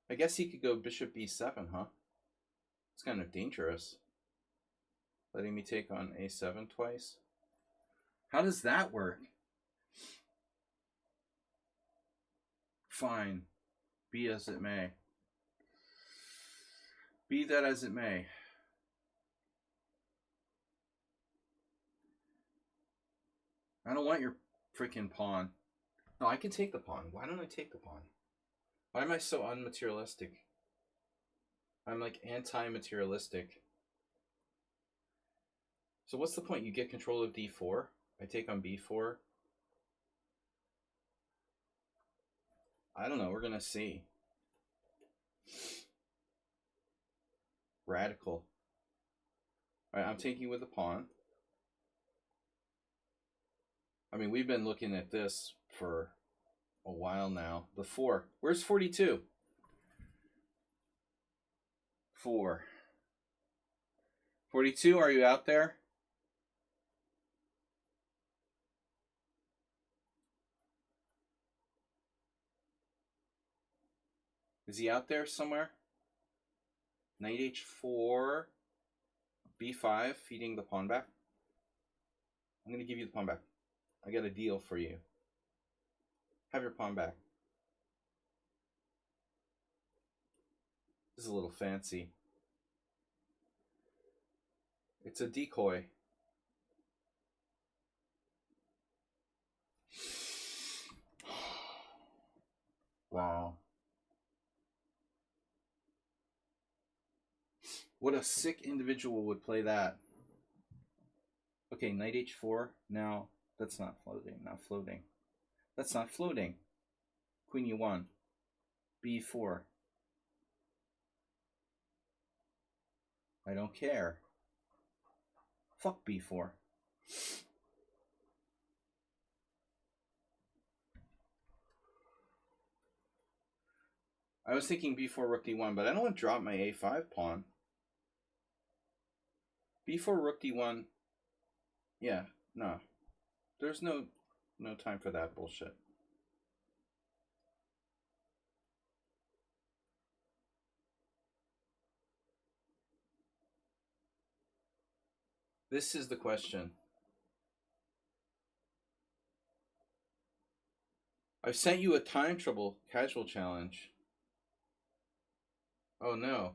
I guess he could go bishop B7, huh? It's kind of dangerous. Letting me take on A7 twice. How does that work? Fine. Be as it may. Be that as it may. I don't want your freaking pawn. No, I can take the pawn. Why don't I take the pawn? Why am I so unmaterialistic? I'm like anti-materialistic. So what's the point? You get control of D4. I take on B4. I don't know. We're going to see. Radical. All right, I'm taking with the pawn. I mean, we've been looking at this for a while now. The 4. Where's 42? 4. 42, are you out there? Is he out there somewhere? Knight H4, B5, feeding the pawn back. I'm going to give you the pawn back. I got a deal for you. Have your pawn back. This is a little fancy. It's a decoy. Wow. What a sick individual would play that. Okay, knight H4. Now, that's not floating. Not floating. That's not floating. Queen U1. B4. I don't care. Fuck B4. I was thinking B4 rook D1, but I don't want to drop my A5 pawn. B4 rook D1. Yeah, no. There's no time for that bullshit. This is the question. I've sent you a time trouble casual challenge. Oh no.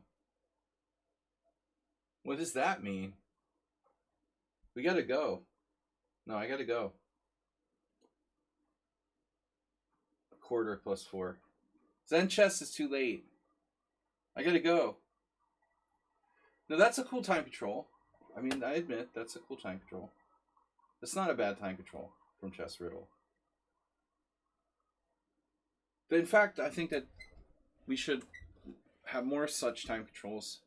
What does that mean? We gotta go. No, I gotta go. A quarter plus 4. Zen chess is too late. I gotta go. No, that's a cool time control. I mean, I admit that's a cool time control. It's not a bad time control from Chess Riddle. In fact, I think that we should have more such time controls.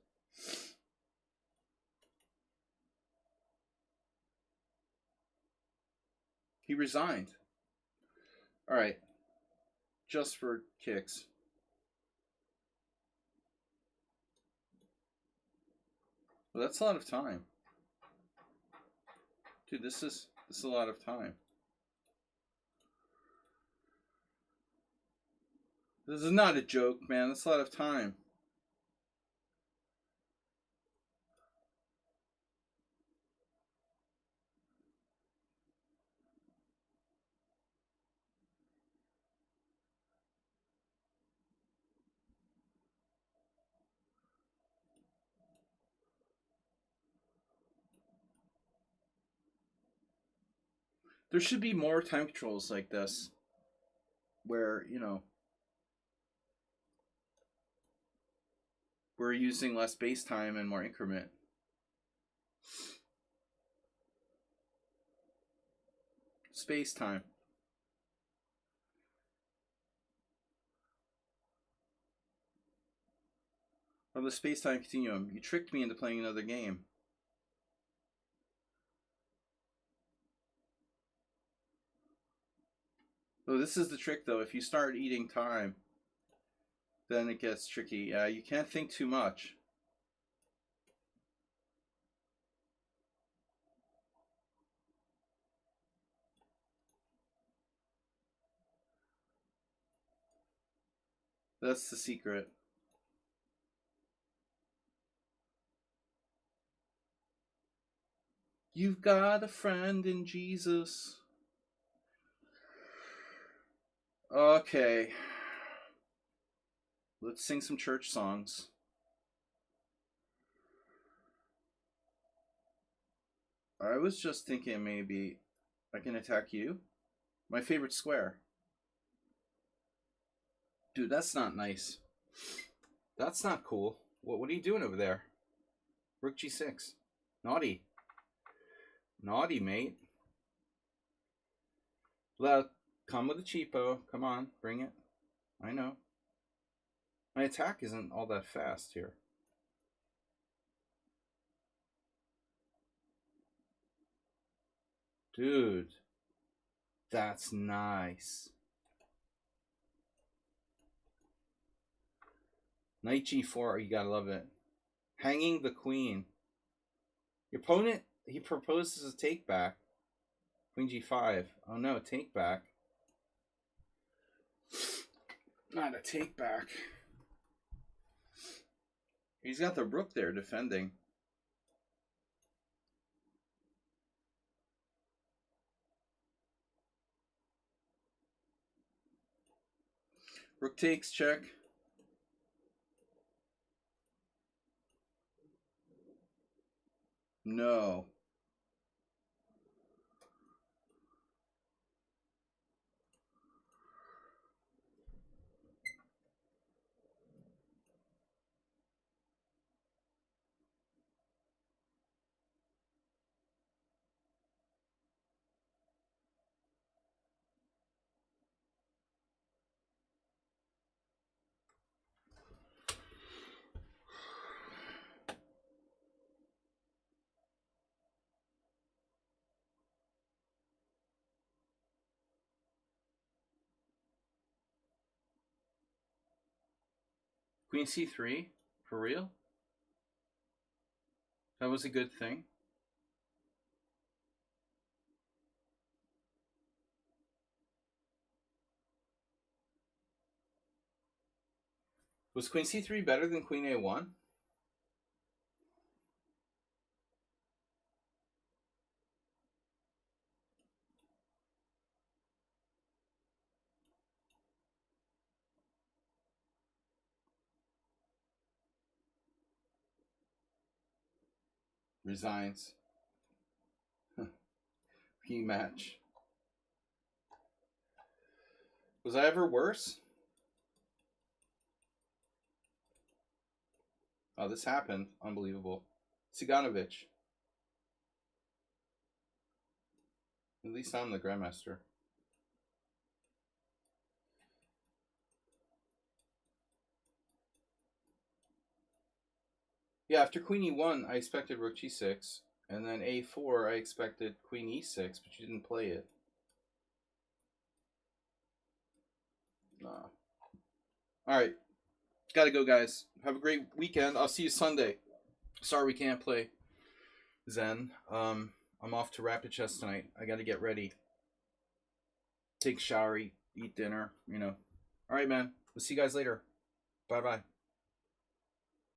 He resigned. All right. Just for kicks. Well, that's a lot of time. Dude, this is a lot of time. This is not a joke, man. That's a lot of time. There should be more time controls like this where, you know, we're using less base time and more increment. Space time. From the space time continuum. You tricked me into playing another game. Oh, this is the trick though. If you start eating time, then it gets tricky. You can't think too much. That's the secret. You've got a friend in Jesus. Okay. Let's sing some church songs. I was just thinking maybe I can attack you. My favorite square. Dude, that's not nice. That's not cool. What are you doing over there? Rook G6. Naughty. Naughty, mate. Well, come with a cheapo. Come on, bring it. I know. My attack isn't all that fast here. Dude. That's nice. Knight G4, you gotta love it. Hanging the queen. Your opponent, he proposes a take back. Queen G5. Oh no, take back. Not a take back. He's got the rook there defending. Rook takes, check. No. Queen C3? For real? That was a good thing. Was Queen C3 better than Queen A1? Resigns. Rematch. Was I ever worse? Oh, this happened. Unbelievable. Siganovich. At least I'm the Grandmaster. Yeah, after queen e1, I expected rook g6. And then a4, I expected queen e6, but you didn't play it. Nah. Alright. Gotta go, guys. Have a great weekend. I'll see you Sunday. Sorry we can't play Zen. I'm off to Rapid Chess tonight. I gotta get ready. Take a shower, eat dinner, you know. Alright, man. We'll see you guys later. Bye-bye.